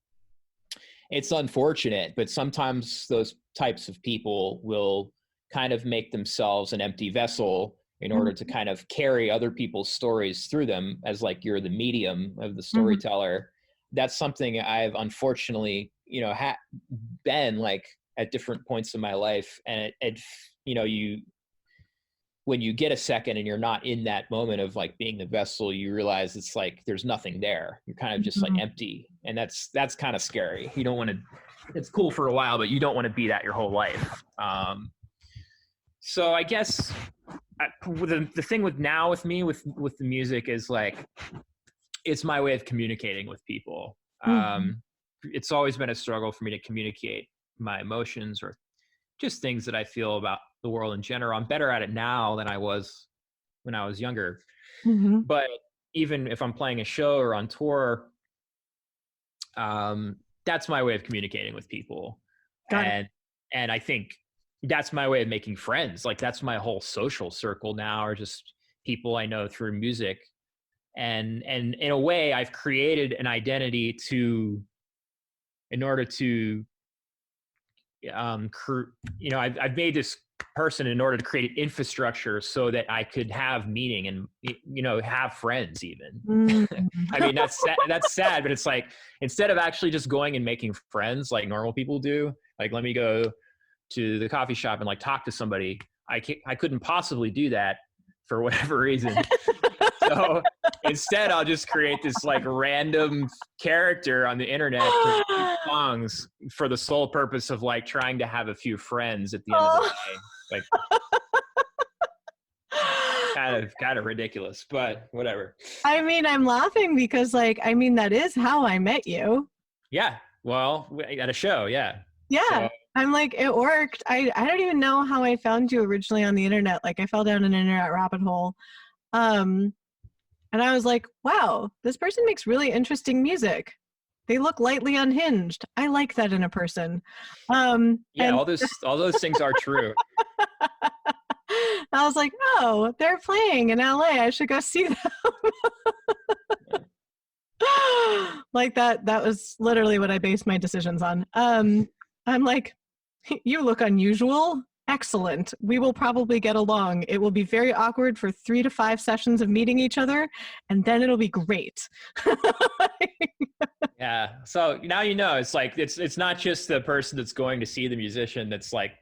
it's unfortunate, but sometimes those types of people will kind of make themselves an empty vessel in order to kind of carry other people's stories through them as like you're the medium of the storyteller. That's something I've unfortunately, you know, been like at different points in my life. And you know, when you get a second and you're not in that moment of like being the vessel, you realize it's like there's nothing there. You're kind of just like empty, and that's kind of scary. You don't want to. It's cool for a while, but you don't want to be that your whole life. So I guess the thing with me with the music is like it's my way of communicating with people. It's always been a struggle for me to communicate my emotions or just things that I feel about the world in general. I'm better at it now than I was when I was younger. But even if I'm playing a show or on tour, that's my way of communicating with people. And I think that's my way of making friends. Like that's my whole social circle now, or just people I know through music. And in a way I've created an identity in order to, you know, I've made this person in order to create an infrastructure so that I could have meaning and, you know, have friends even. I mean, that's sad, but it's like, instead of actually just going and making friends like normal people do, like, let me go to the coffee shop and like talk to somebody. I couldn't possibly do that for whatever reason. So instead I'll just create this like random character on the internet to make songs for the sole purpose of like trying to have a few friends at the end of the day. Like kind of ridiculous, but whatever. I mean, I'm laughing because like, I mean, that is how I met you. Yeah. Well, at a show. Yeah. Yeah. So, I'm like, it worked. I don't even know how I found you originally on the internet. Like I fell down an internet rabbit hole. And I was like, wow, this person makes really interesting music. They look lightly unhinged. I like that in a person. Yeah, all those things are true. I was like, oh, they're playing in LA. I should go see them. Like that was literally what I based my decisions on. I'm like, you look unusual. Excellent. We will probably get along. It will be very awkward for 3 to 5 sessions of meeting each other, and then it'll be great. Yeah. So now you know, it's like it's not just the person that's going to see the musician that's like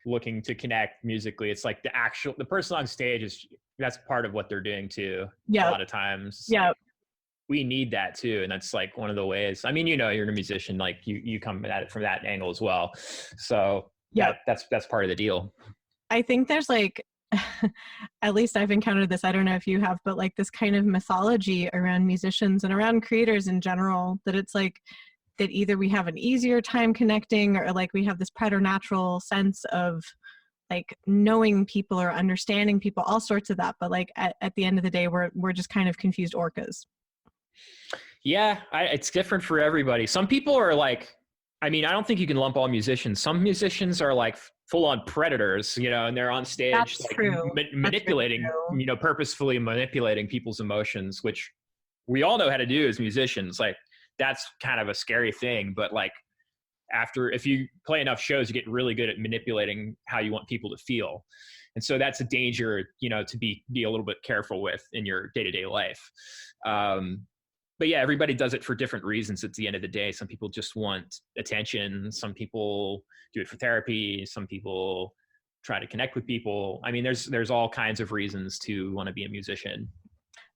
looking to connect musically. It's like the person on stage that's part of what they're doing too. Yeah. A lot of times. Yeah. Like, we need that too, and that's like one of the ways. I mean, you know, you're a musician, like you come at it from that angle as well. So yeah, that's part of the deal. I think there's like at least I've encountered this, I don't know if you have, but like this kind of mythology around musicians and around creators in general, that it's like that either we have an easier time connecting, or like we have this preternatural sense of like knowing people or understanding people, all sorts of that. But like at the end of the day, we're just kind of confused orcas. Yeah, it's different for everybody. Some people are like, I mean, I don't think you can lump all musicians. Some musicians are like full on predators, you know, and they're on stage That's like true. manipulating, you know, purposefully manipulating people's emotions, which we all know how to do as musicians. Like that's kind of a scary thing, but like if you play enough shows, you get really good at manipulating how you want people to feel. And so that's a danger, you know, to be a little bit careful with in your day-to-day life. But yeah, everybody does it for different reasons at the end of the day. Some people just want attention. Some people do it for therapy. Some people try to connect with people. I mean, there's all kinds of reasons to want to be a musician.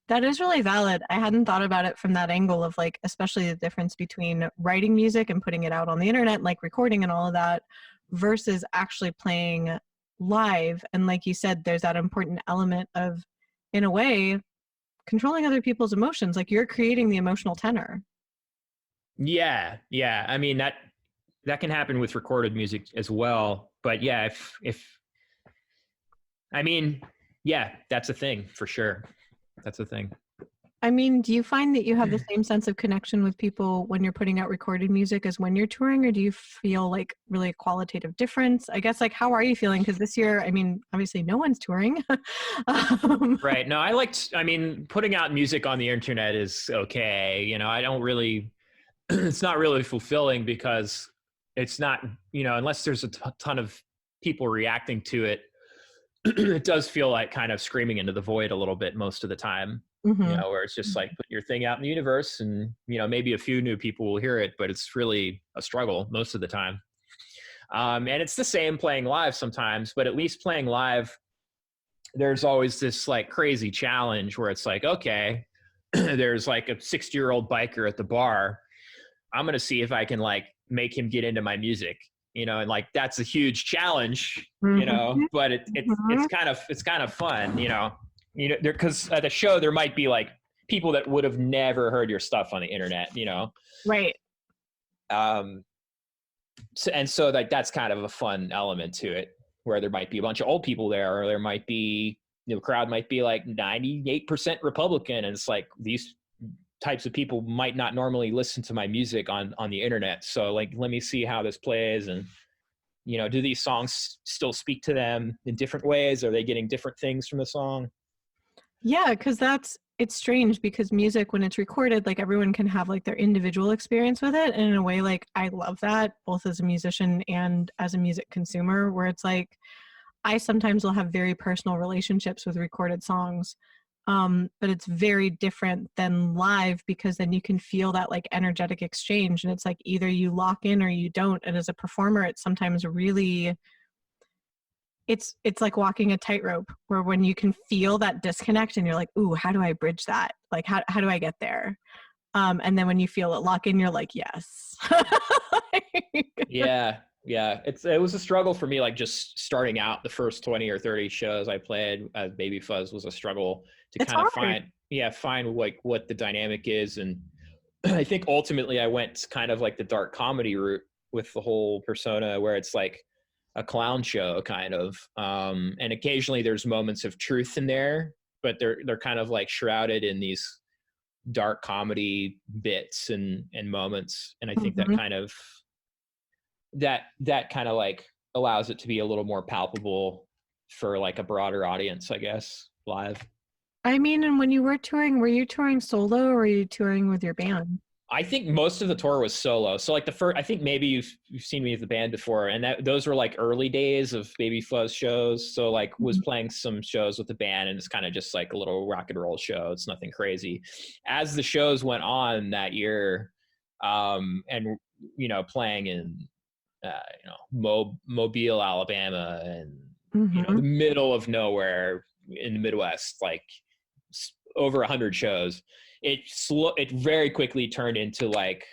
That is really valid. I hadn't thought about it from that angle of like, especially the difference between writing music and putting it out on the internet, like recording and all of that, versus actually playing live. And like you said, there's that important element of, in a way, controlling other people's emotions. Like you're creating the emotional tenor. Yeah. I mean, that can happen with recorded music as well. But yeah, if I mean, yeah, that's a thing for sure. That's a thing. I mean, do you find that you have the same sense of connection with people when you're putting out recorded music as when you're touring, or do you feel like really a qualitative difference? I guess, like, how are you feeling? Because this year, I mean, obviously no one's touring. Right. No, I mean, putting out music on the internet is okay. You know, I don't really, it's not really fulfilling because it's not, you know, unless there's a ton of people reacting to it, it does feel like kind of screaming into the void a little bit most of the time, you know, where it's just like put your thing out in the universe and, you know, maybe a few new people will hear it, but it's really a struggle most of the time. And it's the same playing live sometimes, but at least playing live, there's always this like crazy challenge where it's like, okay, there's like a 60-year-old biker at the bar. I'm going to see if I can like make him get into my music. You know, and like that's a huge challenge, you know, but it's kind of fun, you know, because at the show there might be like people that would have never heard your stuff on the internet, you know, right. So like that's kind of a fun element to it, where there might be a bunch of old people there, or there might be, you know, the crowd might be like 98% Republican, and it's like these types of people might not normally listen to my music on the internet. So like, let me see how this plays. And, you know, do these songs still speak to them in different ways? Are they getting different things from the song? Yeah. Cause it's strange because music, when it's recorded, like everyone can have like their individual experience with it. And in a way, like I love that both as a musician and as a music consumer, where it's like, I sometimes will have very personal relationships with recorded songs. But it's very different than live, because then you can feel that like energetic exchange, and it's like either you lock in or you don't. And as a performer, it's sometimes really, it's like walking a tightrope, where when you can feel that disconnect and you're like, ooh, how do I bridge that? Like, how do I get there? And then when you feel it lock in, you're like, yes. Yeah. It was a struggle for me, like just starting out. The first 20 or 30 shows I played as BabyFuzZ was a struggle to kind of find like what the dynamic is. And I think ultimately I went kind of like the dark comedy route with the whole persona, where it's like a clown show kind of, and occasionally there's moments of truth in there, but they're kind of like shrouded in these dark comedy bits and moments. And I think that kind of like allows it to be a little more palpable for like a broader audience, I guess, live. I mean, and when you were you touring solo, or were you touring with your band? I think most of the tour was solo. So like I think maybe you've seen me with the band before, and those were like early days of BabyFuzZ shows. So like was playing some shows with the band, and it's kind of just like a little rock and roll show. It's nothing crazy. As the shows went on that year, and you know, playing in you know, Mobile, Alabama, and you know, the middle of nowhere in the Midwest, like over 100 shows. It very quickly turned into like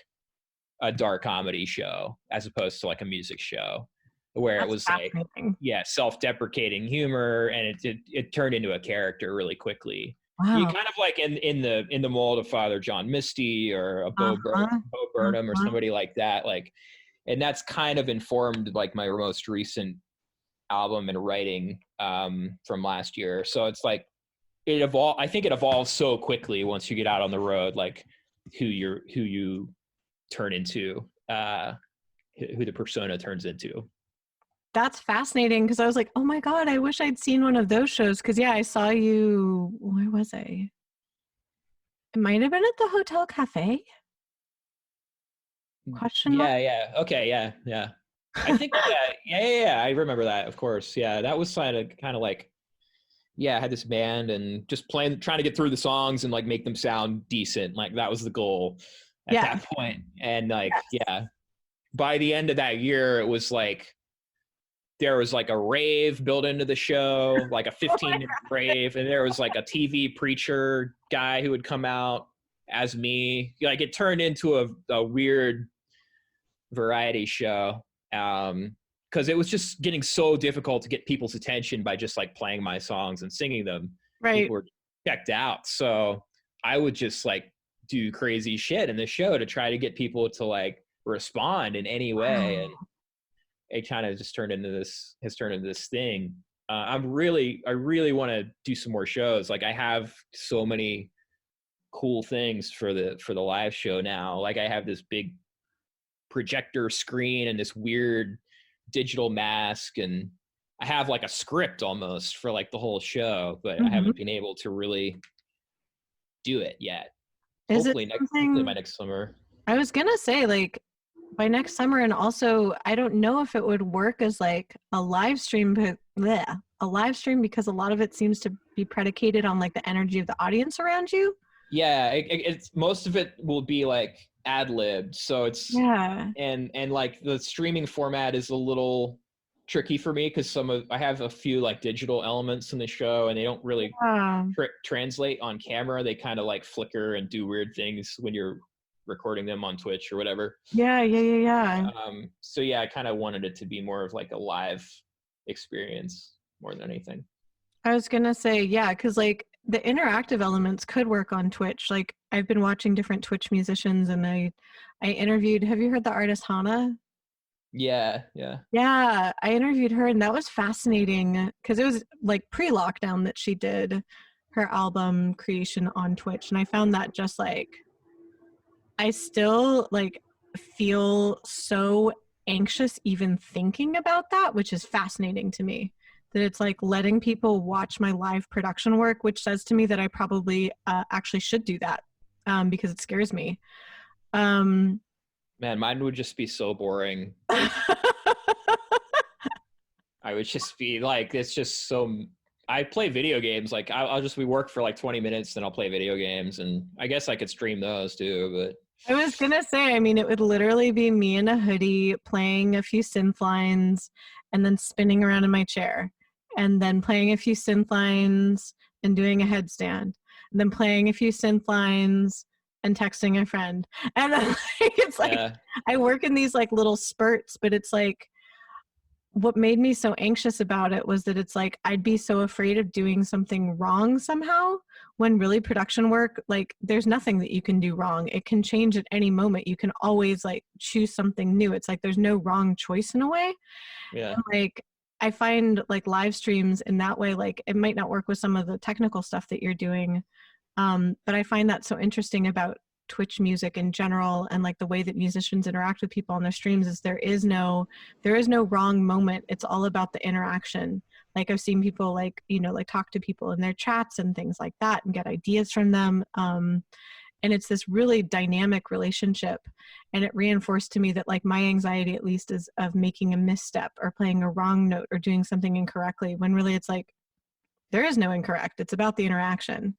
a dark comedy show as opposed to like a music show. where it That's was fascinating. like, self-deprecating humor, and it turned into a character really quickly. You Wow. kind of like in the mold of Father John Misty or a Uh-huh. Bo Burnham or Uh-huh. somebody like that. Like, and that's kind of informed like my most recent album and writing from last year. So it's like I think it evolves so quickly once you get out on the road, like who you turn into, who the persona turns into. That's fascinating because I was like, oh my God, I wish I'd seen one of those shows. Because, yeah, I saw you. Where was I? It might have been at the Hotel Cafe? Question mark? Yeah. Okay. Yeah. I think, yeah. I remember that, of course. Yeah. That was kind of like, I had this band and just trying to get through the songs and like make them sound decent. Like that was the goal at Yeah. that point. And like, by the end of that year, it was like, there was like a rave built into the show, like a 15-minute rave. And there was like a TV preacher guy who would come out as me. Like it turned into a weird variety show. Because it was just getting so difficult to get people's attention by just like playing my songs and singing them. Right. People were checked out. So I would just like do crazy shit in the show to try to get people to like respond in any way. Wow. And it kind of just has turned into this thing. I really want to do some more shows. Like I have so many cool things for the live show now. Like I have this big projector screen and this weird digital mask, and I have like a script almost for like the whole show, but I haven't been able to really do it yet. Hopefully my next summer. I was gonna say, like, by next summer, and also I don't know if it would work as like a live stream, but a live stream, because a lot of it seems to be predicated on like the energy of the audience around you. Yeah, it's most of it will be like ad-libbed, so it's and like the streaming format is a little tricky for me because I have a few like digital elements in the show and they don't really translate on camera. They kind of like flicker and do weird things when you're recording them on Twitch or whatever. So I kind of wanted it to be more of like a live experience more than anything. I was gonna say, because like the interactive elements could work on Twitch. Like I've been watching different Twitch musicians, and I interviewed. Have you heard the artist Hana? Yeah. Yeah, I interviewed her, and that was fascinating because it was like pre-lockdown that she did her album creation on Twitch, and I found that just like I still like feel so anxious even thinking about that, which is fascinating to me. That it's like letting people watch my live production work, which says to me that I probably actually should do that because it scares me. Man, mine would just be so boring. I would just be like, it's just so. I play video games. Like we work for like 20 minutes, then I'll play video games, and I guess I could stream those too. But I was gonna say, I mean, it would literally be me in a hoodie playing a few synth lines, and then spinning around in my chair, and then playing a few synth lines and doing a headstand, and then playing a few synth lines and texting a friend. And then it's like I work in these like little spurts, but it's like what made me so anxious about it was that it's like I'd be so afraid of doing something wrong somehow, when really production work, like there's nothing that you can do wrong. It can change at any moment. You can always like choose something new. It's like there's no wrong choice in a way. Yeah. And, like I find like live streams in that way, like it might not work with some of the technical stuff that you're doing. But I find that so interesting about Twitch music in general, and like the way that musicians interact with people on their streams is there is no wrong moment. It's all about the interaction. Like I've seen people like, like talk to people in their chats and things like that and get ideas from them. And it's this really dynamic relationship. And it reinforced to me that like my anxiety at least is of making a misstep or playing a wrong note or doing something incorrectly, when really it's like there is no incorrect. It's about the interaction.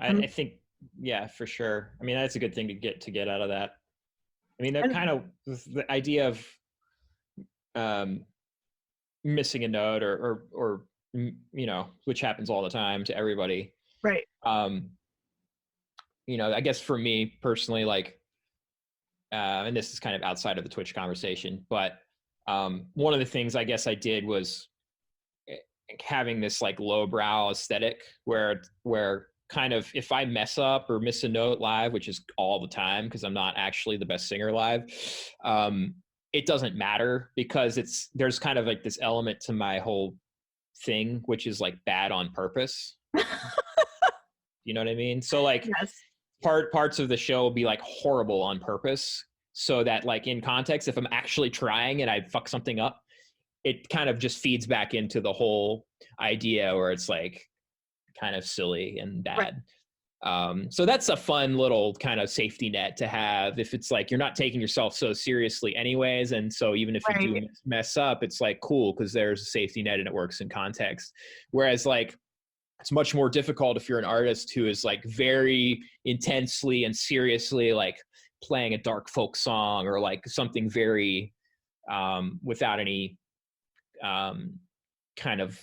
I think, for sure. I mean, that's a good thing to get out of that. I mean, that kind of the idea of missing a note or which happens all the time to everybody. Right. I guess for me personally, like and this is kind of outside of the Twitch conversation, but one of the things I guess I did was having this like lowbrow aesthetic where kind of if I mess up or miss a note live, which is all the time because I'm not actually the best singer live, it doesn't matter because there's kind of like this element to my whole thing, which is like bad on purpose. You know what I mean? So like Yes. parts of the show will be like horrible on purpose so that like in context, if I'm actually trying and I fuck something up, it kind of just feeds back into the whole idea where it's like kind of silly and bad. Right. So that's a fun little kind of safety net to have if it's like you're not taking yourself so seriously anyways. And so even if you do mess up, it's like cool because there's a safety net and it works in context. Whereas like it's much more difficult if you're an artist who is like very intensely and seriously like playing a dark folk song or like something very without any kind of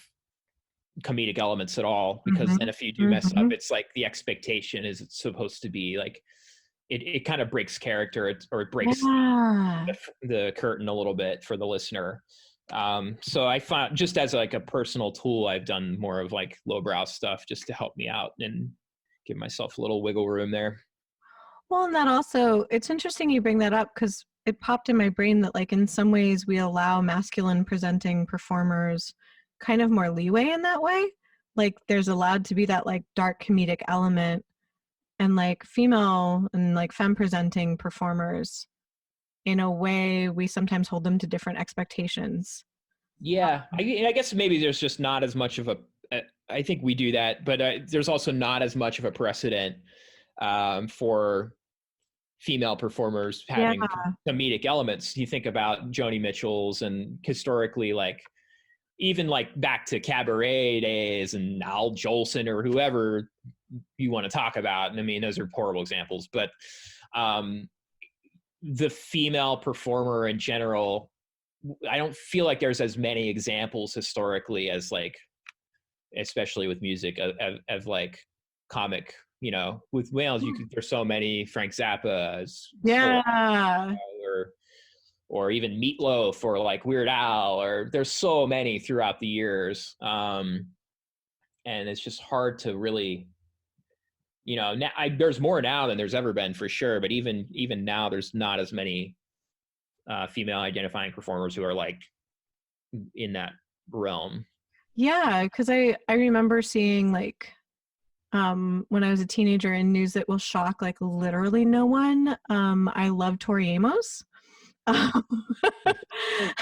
comedic elements at all, because then if you do mess up, it's like the expectation is it's supposed to be like it kind of breaks character or it breaks the curtain a little bit for the listener. So I found just as like a personal tool, I've done more of like lowbrow stuff just to help me out and give myself a little wiggle room there. Well, and that also, it's interesting you bring that up because it popped in my brain that like in some ways we allow masculine presenting performers kind of more leeway in that way. Like there's allowed to be that like dark comedic element, and like female and like femme presenting performers, in a way we sometimes hold them to different expectations. Yeah, I guess maybe there's just not as much of I think we do that, but there's also not as much of a precedent for female performers having comedic elements. You think about Joni Mitchell's and historically like even like back to cabaret days and Al Jolson or whoever you want to talk about. And I mean, those are horrible examples, but the female performer in general, I don't feel like there's as many examples historically as like, especially with music of like comic, you know, with males, there's so many Frank Zappa, or even Meatloaf or like Weird Al, or there's so many throughout the years. And it's just hard to really, you know, now there's more now than there's ever been for sure. But even now there's not as many female identifying performers who are like in that realm. Yeah. Cause I remember seeing like, when I was a teenager in news that will shock like literally no one. I love Tori Amos.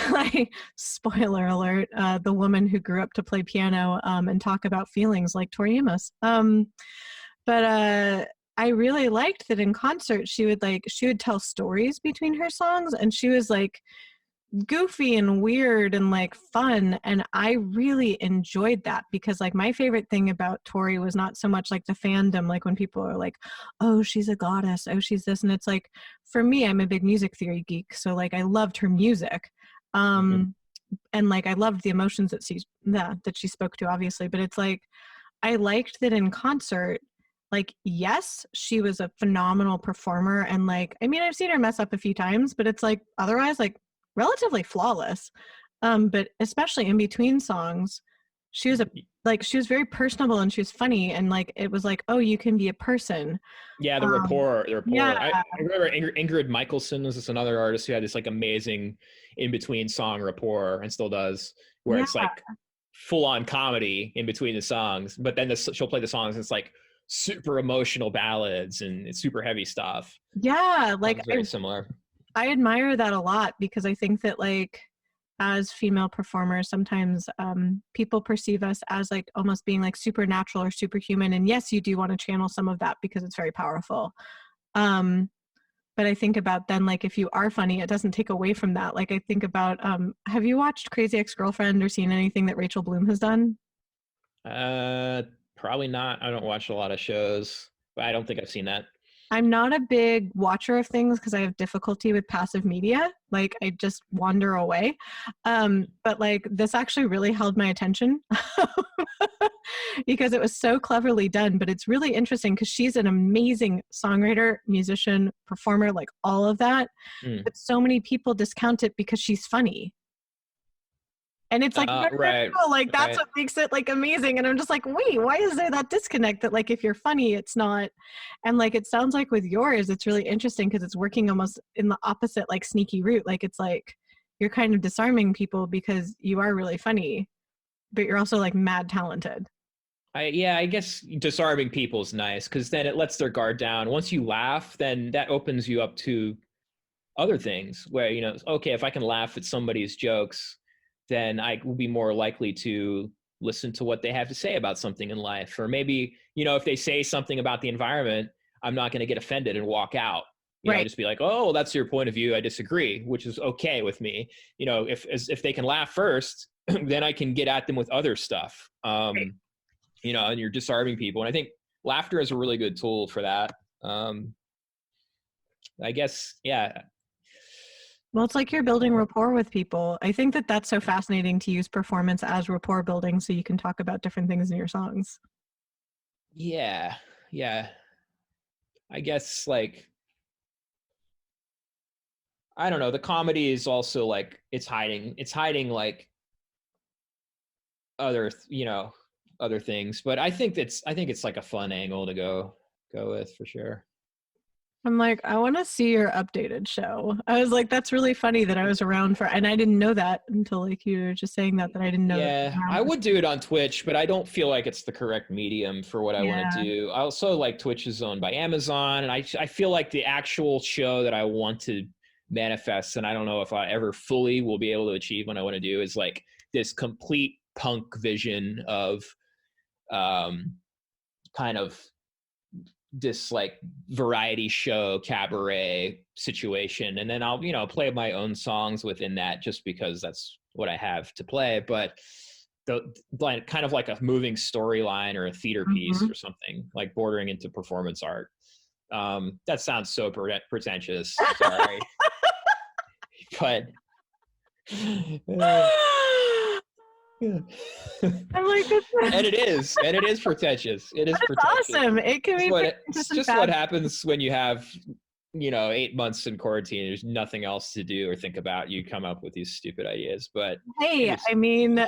Like spoiler alert, the woman who grew up to play piano and talk about feelings like Tori Amos. But I really liked that in concert she would tell stories between her songs, and she was like goofy and weird and like fun, and I really enjoyed that because like my favorite thing about Tori was not so much like the fandom, like when people are like, oh, she's a goddess, oh, she's this, and it's like for me, I'm a big music theory geek, so like I loved her music, and like I loved the emotions that she spoke to, obviously, but it's like I liked that in concert. Like, yes, she was a phenomenal performer, and like I mean I've seen her mess up a few times, but it's like otherwise like relatively flawless, but especially in between songs she was very personable and she was funny, and like it was like, oh, you can be a person. The rapport. I remember Ingrid Michaelson was just another artist who had this like amazing in between song rapport and still does, where it's like full on comedy in between the songs, but then she'll play the songs and it's like super emotional ballads and it's super heavy stuff. Like very similar. I admire that a lot because I think that like as female performers, sometimes people perceive us as like almost being like supernatural or superhuman. And yes, you do want to channel some of that because it's very powerful. But I think about then like if you are funny, it doesn't take away from that. Like I think about, have you watched Crazy Ex-Girlfriend or seen anything that Rachel Bloom has done? Probably not. I don't watch a lot of shows, but I don't think I've seen that. I'm not a big watcher of things because I have difficulty with passive media. Like I just wander away. But like this actually really held my attention. because it was so cleverly done. But it's really interesting because she's an amazing songwriter, musician, performer, like all of that. But so many people discount it because she's funny. And it's like, no, right. like that's what makes it like amazing. And I'm just like, wait, why is there that disconnect that like if you're funny, it's not? And like it sounds like with yours, it's really interesting because it's working almost in the opposite like sneaky route. Like it's like you're kind of disarming people because you are really funny, but you're also like mad talented. I guess disarming people is nice because then it lets their guard down. Once you laugh, then that opens you up to other things where, you know, okay, if I can laugh at somebody's jokes, then I will be more likely to listen to what they have to say about something in life. Or maybe, you know, if they say something about the environment, I'm not going to get offended and walk out. You know, just be like, oh, that's your point of view. I disagree, which is okay with me. You know, if they can laugh first, then I can get at them with other stuff. You know, and you're disarming people. And I think laughter is a really good tool for that. I guess, yeah. Well, it's like you're building rapport with people. I think that that's so fascinating to use performance as rapport building so you can talk about different things in your songs. Yeah. I guess like, I don't know, the comedy is also like, it's hiding like other, you know, other things. But I think it's like a fun angle to go with for sure. I'm like, I want to see your updated show. I was like, that's really funny that I was around for, and I didn't know that until like you were just saying that I didn't know. Yeah, I would do it on Twitch, but I don't feel like it's the correct medium for what I want to do. I also like Twitch is owned by Amazon, and I feel like the actual show that I want to manifest, and I don't know if I ever fully will be able to achieve what I want to do, is like this complete punk vision of kind of this like variety show cabaret situation, and then I'll, you know, play my own songs within that just because that's what I have to play. But the like kind of like a moving storyline or a theater piece or something, like bordering into performance art. That sounds so pretentious, sorry. But I'm like, and it is pretentious. It is pretentious. Awesome. It can be. It's just what happens when you have, you know, 8 months in quarantine. There's nothing else to do or think about. You come up with these stupid ideas. But hey, I mean,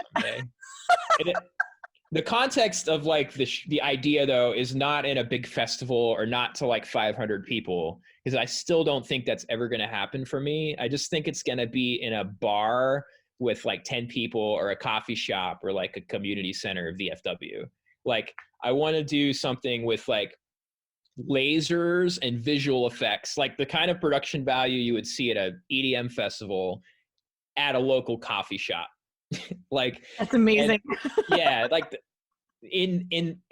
the context of like the idea though is not in a big festival or not to like 500 people, because I still don't think that's ever going to happen for me. I just think it's going to be in a bar with like 10 people or a coffee shop or like a community center of VFW. Like I want to do something with like lasers and visual effects, like the kind of production value you would see at a EDM festival at a local coffee shop. Like that's amazing. Yeah, like in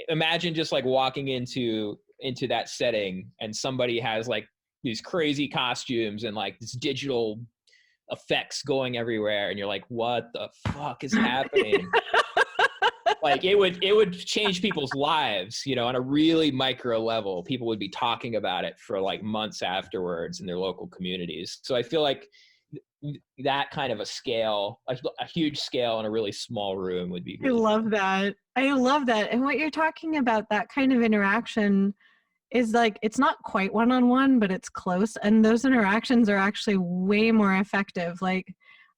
imagine just like walking into that setting and somebody has like these crazy costumes and like this digital effects going everywhere, and you're like, what the fuck is happening? Like it would change people's lives, you know, on a really micro level. People would be talking about it for like months afterwards in their local communities. So I feel like that kind of a scale, a huge scale in a really small room would be really fun. I love that. And what you're talking about, that kind of interaction, is like, it's not quite one-on-one, but it's close. And those interactions are actually way more effective. Like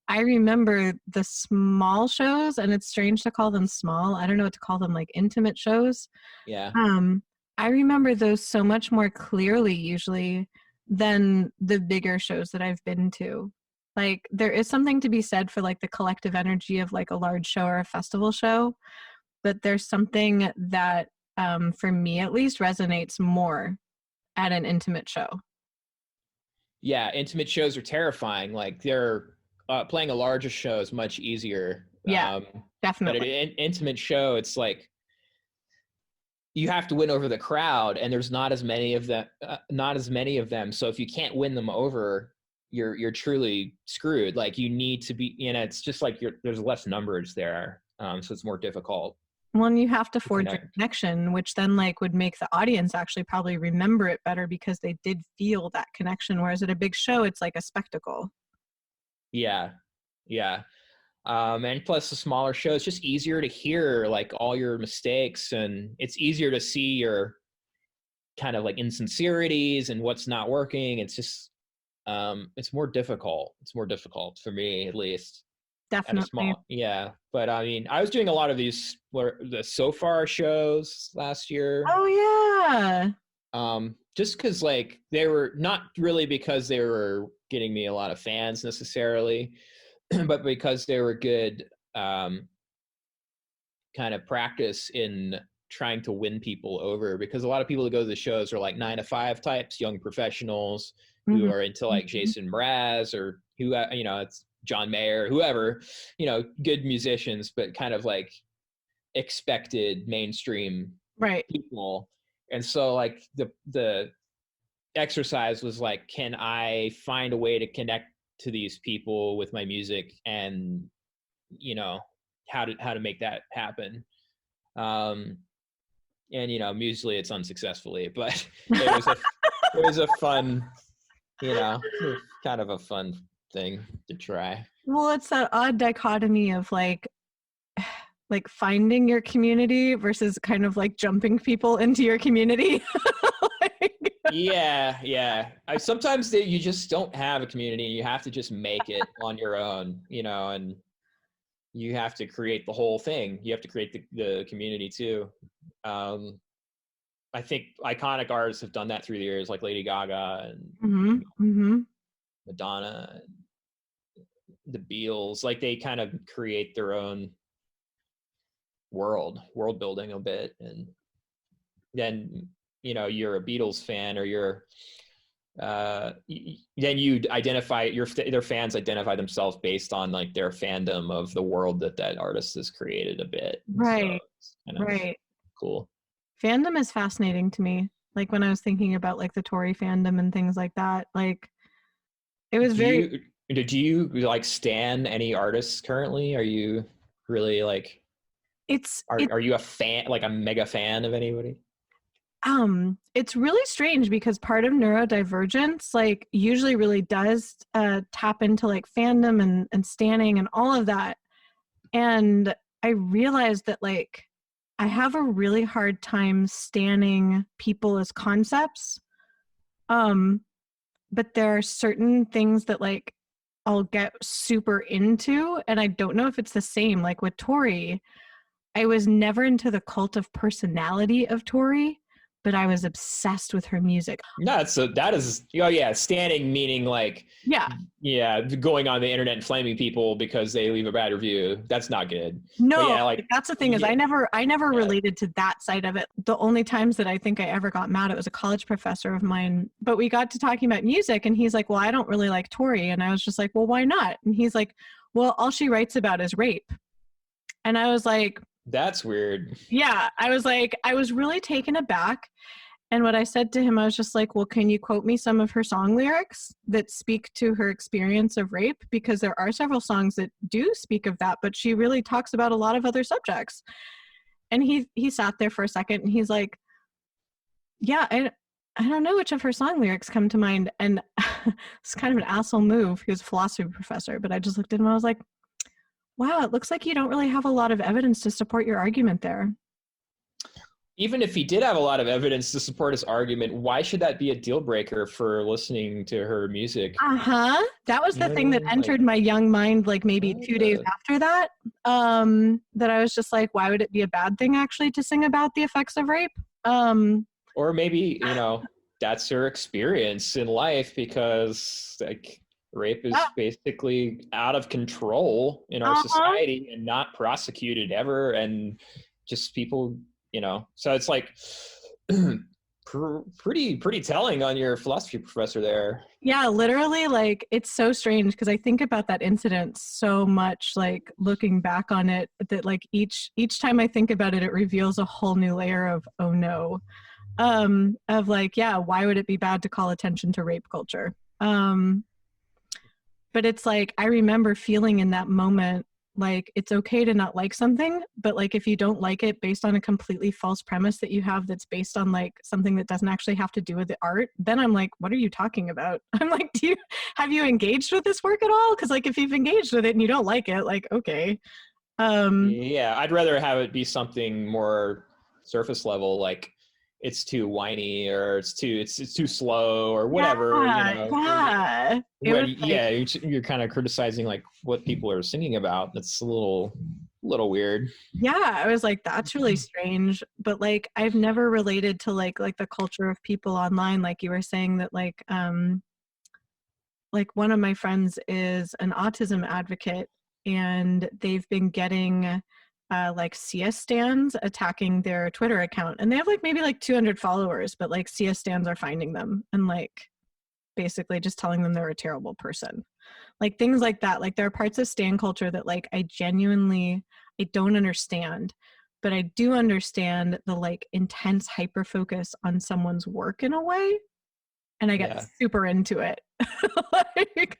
I remember the small shows, and it's strange to call them small. I don't know what to call them, like intimate shows. Yeah. I remember those so much more clearly usually than the bigger shows that I've been to. Like there is something to be said for like the collective energy of like a large show or a festival show, but there's something that for me at least resonates more at an intimate show. Yeah, intimate shows are terrifying. Like they're playing a larger show is much easier. Yeah, definitely. But at an intimate show, it's like you have to win over the crowd, and there's not as many of them. So if you can't win them over, you're truly screwed. Like you need to be, you know, it's just like there's less numbers there, so it's more difficult. Well, and you have to forge a connection, which then like would make the audience actually probably remember it better because they did feel that connection. Whereas at a big show, it's like a spectacle. Yeah. And plus the smaller show, it's just easier to hear like all your mistakes, and it's easier to see your kind of like insincerities and what's not working. It's just, it's more difficult. It's more difficult for me, at least. At a Definitely. small, yeah. But I mean, I was doing a lot of these, the so far shows last year. Oh yeah. Just because like they were not really because they were getting me a lot of fans necessarily, but because they were good kind of practice in trying to win people over, because a lot of people that go to the shows are like 9-to-5 types, young professionals who are into like Jason Mraz or who, you know, it's John Mayer, whoever, you know, good musicians, but kind of like expected mainstream people. And so like the exercise was like, can I find a way to connect to these people with my music, and you know how to make that happen. And you know, usually it's unsuccessfully, but it was a fun, you know, kind of a fun thing to try. Well, it's that odd dichotomy of like finding your community versus kind of like jumping people into your community. Yeah. Sometimes you just don't have a community. You have to just make it on your own, you know, and you have to create the whole thing. You have to create the community too. I think iconic artists have done that through the years, like Lady Gaga and Madonna, the Beatles. Like they kind of create their own world building a bit, and then you know you're a Beatles fan, or you're then you identify their fans identify themselves based on like their fandom of the world that artist has created a bit. Right. So it's kind of cool. Fandom is fascinating to me. Like when I was thinking about like the Tory fandom and things like that, like it was Did you like stan any artists currently? Are you really like are you a fan, like a mega fan of anybody? It's really strange because part of neurodivergence like usually really does tap into like fandom and standing and all of that. And I realized that like I have a really hard time standing people as concepts. But there are certain things that like I'll get super into, and I don't know if it's the same. Like with Tori, I was never into the cult of personality of Tori, but I was obsessed with her music. No, so that is, oh yeah, standing meaning like, yeah, going on the internet and flaming people because they leave a bad review. That's not good. No, yeah, like that's the thing is I never related to that side of it. The only times that I think I ever got mad, it was a college professor of mine, but we got to talking about music and he's like, well, I don't really like Tori. And I was just like, well, why not? And he's like, well, all she writes about is rape. And I was like, that's weird. Yeah. I was like, I was really taken aback. And what I said to him, I was just like, well, can you quote me some of her song lyrics that speak to her experience of rape? Because there are several songs that do speak of that, but she really talks about a lot of other subjects. And he sat there for a second and he's like, yeah, I don't know which of her song lyrics come to mind. And it's kind of an asshole move. He was a philosophy professor, but I just looked at him and I was like, wow, it looks like you don't really have a lot of evidence to support your argument there. Even if he did have a lot of evidence to support his argument, why should that be a deal breaker for listening to her music? That was the thing that entered my young mind, like maybe 2 days after that, that I was just like, why would it be a bad thing actually to sing about the effects of rape? Or maybe, you know, that's her experience in life, because like rape is basically out of control in our society and not prosecuted ever, and just people, you know, so it's like pretty telling on your philosophy professor there. Yeah, literally, like it's so strange because I think about that incident so much, like looking back on it, that like each time I think about it, it reveals a whole new layer of oh no, of like, yeah, why would it be bad to call attention to rape culture? But it's like I remember feeling in that moment like it's okay to not like something, but like if you don't like it based on a completely false premise that you have that's based on like something that doesn't actually have to do with the art, then I'm like, what are you talking about? I'm like, have you engaged with this work at all? Because like if you've engaged with it and you don't like it, like, okay. Yeah, I'd rather have it be something more surface level, like it's too whiny or it's too slow or whatever, Yeah. You're kind of criticizing like what people are singing about. That's a little weird. Yeah, I was like, that's really strange. But like I've never related to like the culture of people online, like you were saying that like one of my friends is an autism advocate, and they've been getting like Sia stans attacking their Twitter account, and they have like maybe like 200 followers, but like Sia stans are finding them and like basically just telling them they're a terrible person, like things like that. Like there are parts of stan culture that like I don't understand, but I do understand the like intense hyper focus on someone's work in a way, and I get super into it. Like,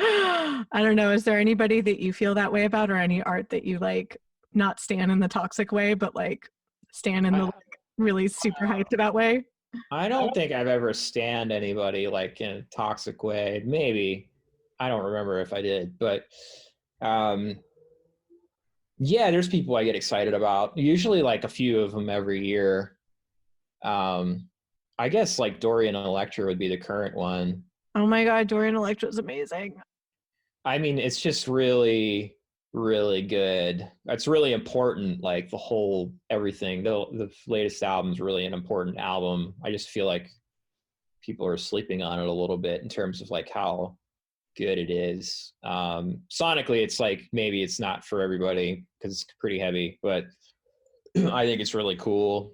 I don't know. Is there anybody that you feel that way about, or any art that you like not stan in the toxic way, but like stan in the like really super hyped about way? I don't think I've ever stanned anybody like in a toxic way. Maybe. I don't remember if I did, but yeah, there's people I get excited about. Usually like a few of them every year. I guess like Dorian Electra would be the current one. Oh my God, Dorian Electra is amazing. I mean, it's just really, really good. It's really important, like the whole everything. The latest album is really an important album. I just feel like people are sleeping on it a little bit in terms of like how good it is. Sonically, it's like maybe it's not for everybody because it's pretty heavy, but I think it's really cool.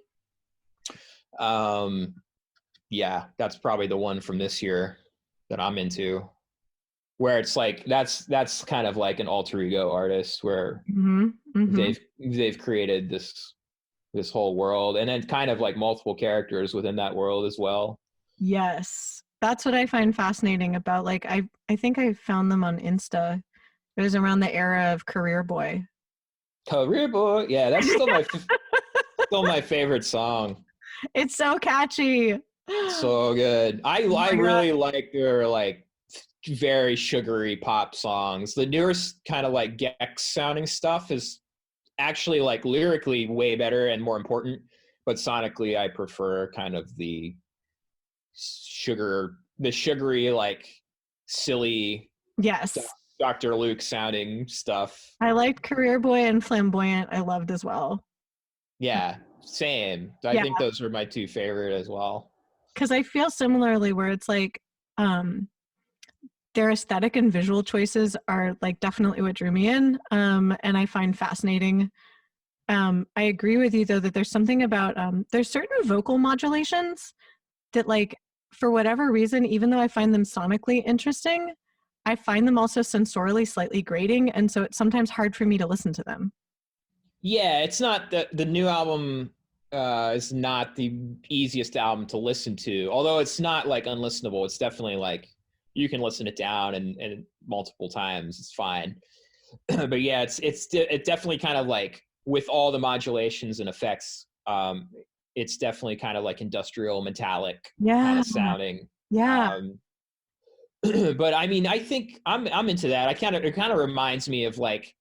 Yeah, that's probably the one from this year that I'm into, where it's like that's kind of like an alter ego artist where they've created this whole world, and then kind of like multiple characters within that world as well. Yes, that's what I find fascinating about, like, I think I found them on Insta. It was around the era of Career Boy. Career Boy, yeah, that's still my favorite song. It's so catchy. So good. I really like their like very sugary pop songs. The newer kind of like Gex sounding stuff is actually like lyrically way better and more important, but sonically I prefer kind of the sugary like silly Dr. Luke sounding stuff. I liked Career Boy and Flamboyant. I loved as well. Yeah, same. I think those are my two favorite as well. Because I feel similarly, where it's like their aesthetic and visual choices are like definitely what drew me in, and I find fascinating. I agree with you though that there's something about there's certain vocal modulations that, like, for whatever reason, even though I find them sonically interesting, I find them also sensorially slightly grating, and so it's sometimes hard for me to listen to them. Yeah, it's not the new album is not the easiest album to listen to, although it's not like unlistenable. It's definitely like you can listen it down and multiple times. It's fine. But yeah, it definitely kind of like with all the modulations and effects, it's definitely kind of like industrial metallic kind of sounding. Yeah. But I mean, I think I'm into that. It kind of reminds me of like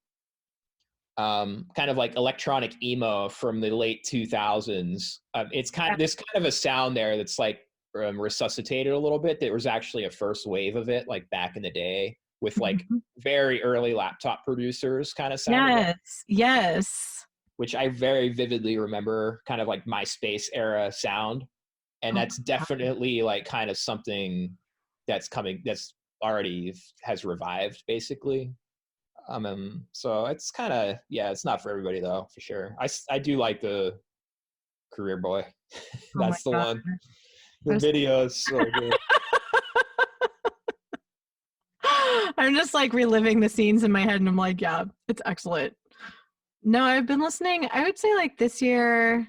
kind of like electronic emo from the late 2000s. It's this kind of a sound there that's like resuscitated a little bit. There was actually a first wave of it like back in the day with like very early laptop producers kind of sound. Yes. Which I very vividly remember, kind of like MySpace era sound. And that's definitely like kind of something that's already has revived basically. So it's kind of, it's not for everybody though, for sure. I do like the Career Boy. That's the one. The video is so good. I'm just like reliving the scenes in my head and I'm like, yeah, it's excellent. No, I've been listening, I would say like this year,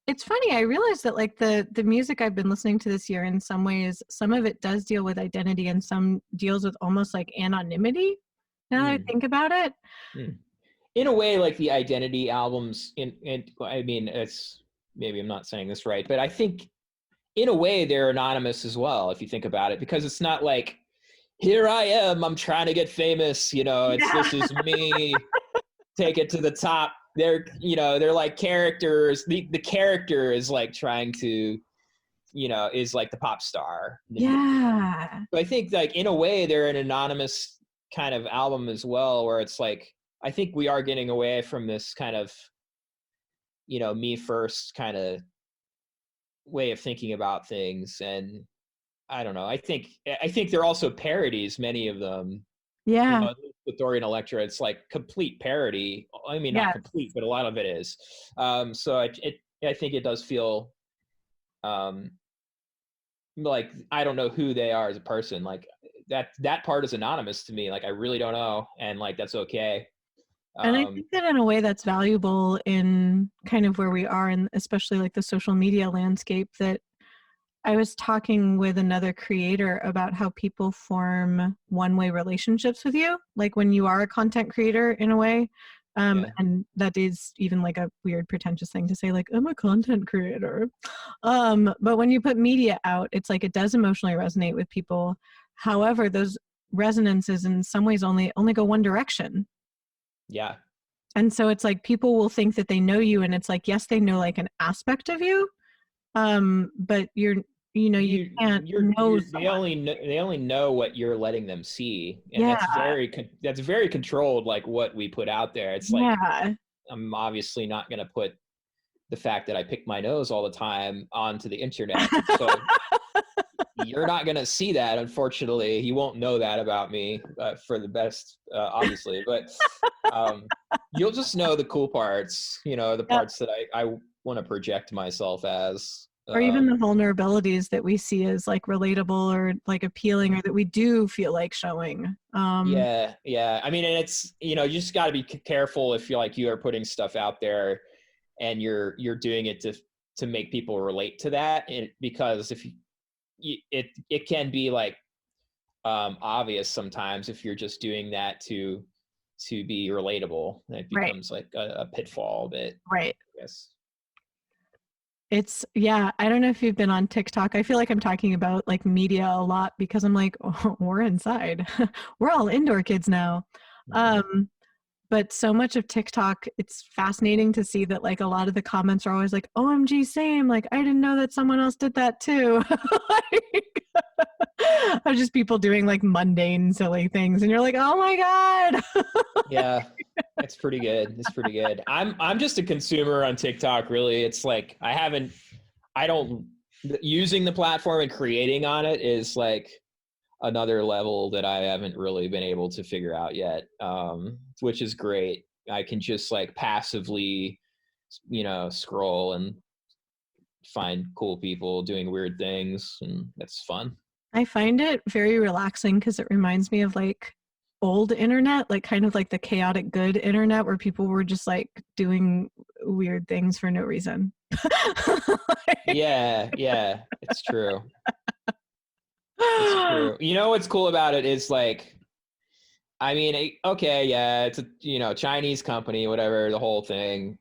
it's funny, I realized that like the music I've been listening to this year, in some ways, some of it does deal with identity and some deals with almost like anonymity. now that I Mm, think about it. mm. In a way, like the Identity albums, I mean, it's maybe I'm not saying this right, but I think in a way they're anonymous as well, if you think about it, because it's not like, here I am, I'm trying to get famous, this is me, take it to the top. They're like characters. The character is like trying to, is like the pop star. Yeah. So I think like in a way they're an anonymous kind of album as well, where it's like, I think we are getting away from this kind of, me first kind of way of thinking about things. And I don't know. I think they're also parodies, many of them. Yeah. With Dorian Electra, it's like complete parody. I mean, not Yeah. complete, but a lot of it is. So I think it does feel um, like I don't know who they are as a person. Like that part is anonymous to me. Like I really don't know, and like that's okay. And I Um, think that in a way that's valuable in kind of where we are, and especially like the social media landscape, that I was talking with another creator about how people form one-way relationships with you, like when you are a content creator in a way. yeah, And that is even like a weird pretentious thing to say, like, I'm a content creator. But when you put media out, it's like it does emotionally resonate with people. However, those resonances in some ways only go one direction. yeah. And so it's like people will think that they know you, and it's like, yes, they know like an aspect of you, but you can't know someone. They only know what you're letting them see, and Yeah, that's very controlled. Like what we put out there, it's like yeah. I'm obviously not going to put the fact that I pick my nose all the time onto the internet. So you're not going to see that, unfortunately. You won't know that about me for the best, obviously, but you'll just know the cool parts, the Yeah. parts that I want to project myself as. Or even the vulnerabilities that we see as like relatable or like appealing, or that we do feel like showing. Yeah, yeah. I mean, and it's, you just got to be careful if you're like you are putting stuff out there and you're doing it to make people relate to that, because if it can be like obvious sometimes if you're just doing that to be relatable. It Right, becomes like a pitfall that right. I guess. It's, yeah, I don't know if you've been on TikTok. I feel like I'm talking about like media a lot because I'm like, oh, we're inside. We're all indoor kids now. Mhm. Um, but so much of TikTok, it's fascinating to see that like a lot of the comments are always like, OMG, same. Like, I didn't know that someone else did that too. Like, of just people doing like mundane, silly things. And you're like, oh my God. Yeah, it's pretty good. It's pretty good. I'm just a consumer on TikTok, really. It's like I don't using the platform and creating on it is like another level that I haven't really been able to figure out yet, which is great. I can just like passively, scroll and find cool people doing weird things, and that's fun. I find it very relaxing because it reminds me of like old internet, like kind of like the chaotic good internet where people were just like doing weird things for no reason. Yeah, yeah, it's true. It's true. You know what's cool about it is like, I mean, okay, yeah, it's a Chinese company, whatever, the whole thing,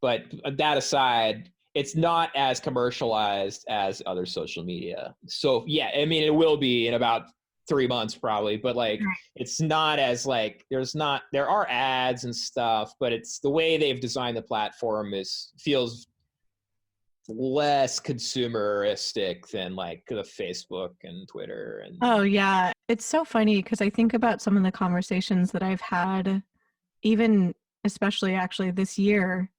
but that aside, it's not as commercialized as other social media. So yeah, I mean, it will be in about 3 months probably, but like it's not as like there are ads and stuff, but it's the way they've designed the platform feels less consumeristic than like the Facebook and Twitter and Oh, yeah. It's so funny because I think about some of the conversations that I've had, even especially actually this year,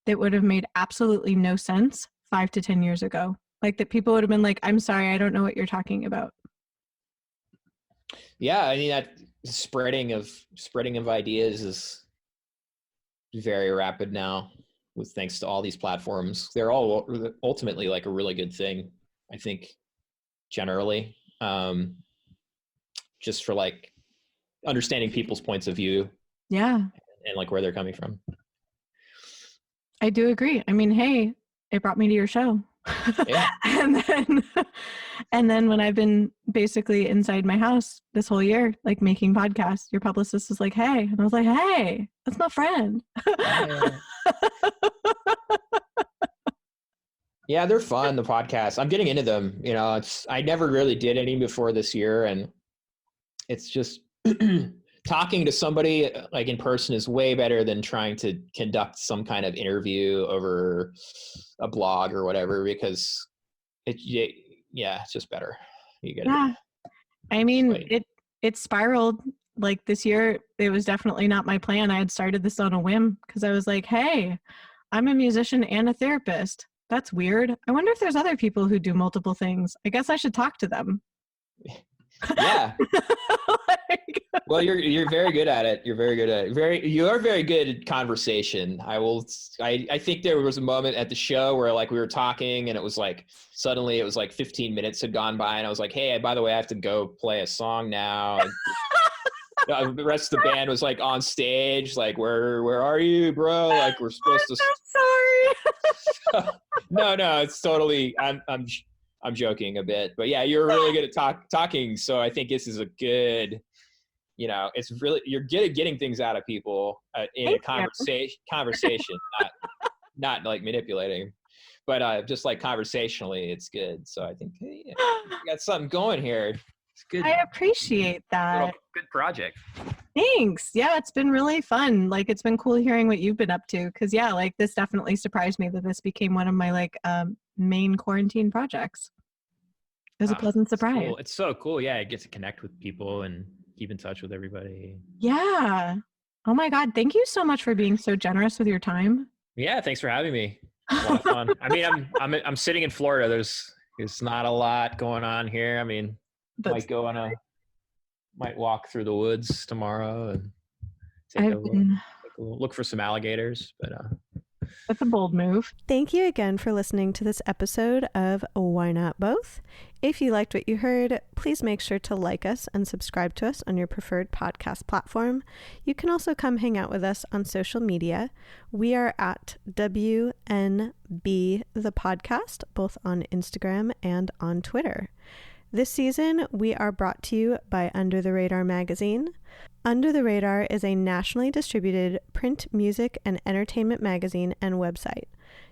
that would have made absolutely no sense 5 to 10 years ago. Like that people would have been like, I'm sorry, I don't know what you're talking about. yeah, I mean that spreading of ideas is very rapid now with thanks to all these platforms. They're all ultimately like a really good thing, I think, generally. Just for like understanding people's points of view Yeah, and like where they're coming from. I do agree. I mean, hey, it brought me to your show. Yeah. and then when I've been basically inside my house this whole year, like making podcasts, your publicist was like, hey. And I was like, hey, that's my friend. Yeah. Yeah, they're fun, the podcasts. I'm getting into them. You know, I never really did any before this year. And it's just talking to somebody like in person is way better than trying to conduct some kind of interview over a blog or whatever, because it's just better. You get it. I mean, it spiraled. Like this year, it was definitely not my plan. I had started this on a whim because I was like, hey, I'm a musician and a therapist. That's weird. I wonder if there's other people who do multiple things. I guess I should talk to them. Yeah. Well, you're very good at it. You're very good at it. You are very good at conversation. I think there was a moment at the show where like we were talking and it was like suddenly it was like 15 minutes had gone by and I was like, hey, by the way, I have to go play a song now. And the rest of the band was like on stage, like where are you, bro? Like we're supposed to. Sorry. No, it's totally. I'm joking a bit, but yeah, you're really good at talking. So I think this is a good, you know, it's really, you're good at getting things out of people in a conversation, not like manipulating, but just like conversationally, it's good. So I think, hey, you got something going here. It's good. I appreciate that. Good project. Thanks. Yeah, it's been really fun. Like, it's been cool hearing what you've been up to. Cause yeah, like this definitely surprised me that this became one of my like main quarantine projects. It was a pleasant surprise. Cool. It's so cool. Yeah, I get to connect with people and keep in touch with everybody. Yeah. Oh my God. Thank you so much for being so generous with your time. Yeah, thanks for having me. A lot of fun. I mean, I'm sitting in Florida. There's not a lot going on here. I mean, might walk through the woods tomorrow and look for some alligators, but that's a bold move. Thank you again for listening to this episode of Why Not Both. If you liked what you heard, please make sure to like us and subscribe to us on your preferred podcast platform. You can also come hang out with us on social media. We are at WNB the podcast, both on Instagram and on Twitter. This season, we are brought to you by Under the Radar magazine. Under the Radar is a nationally distributed print, music, and entertainment magazine and website.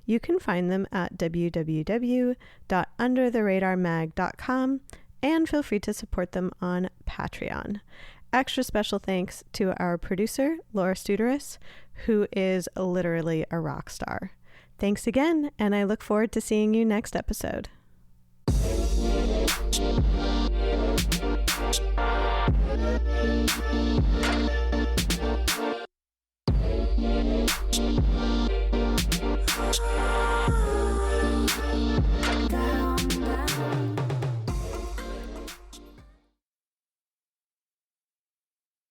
You can find them at www.undertheradarmag.com and feel free to support them on Patreon. Extra special thanks to our producer, Laura Studeris, who is literally a rock star. Thanks again, and I look forward to seeing you next episode. Thank you.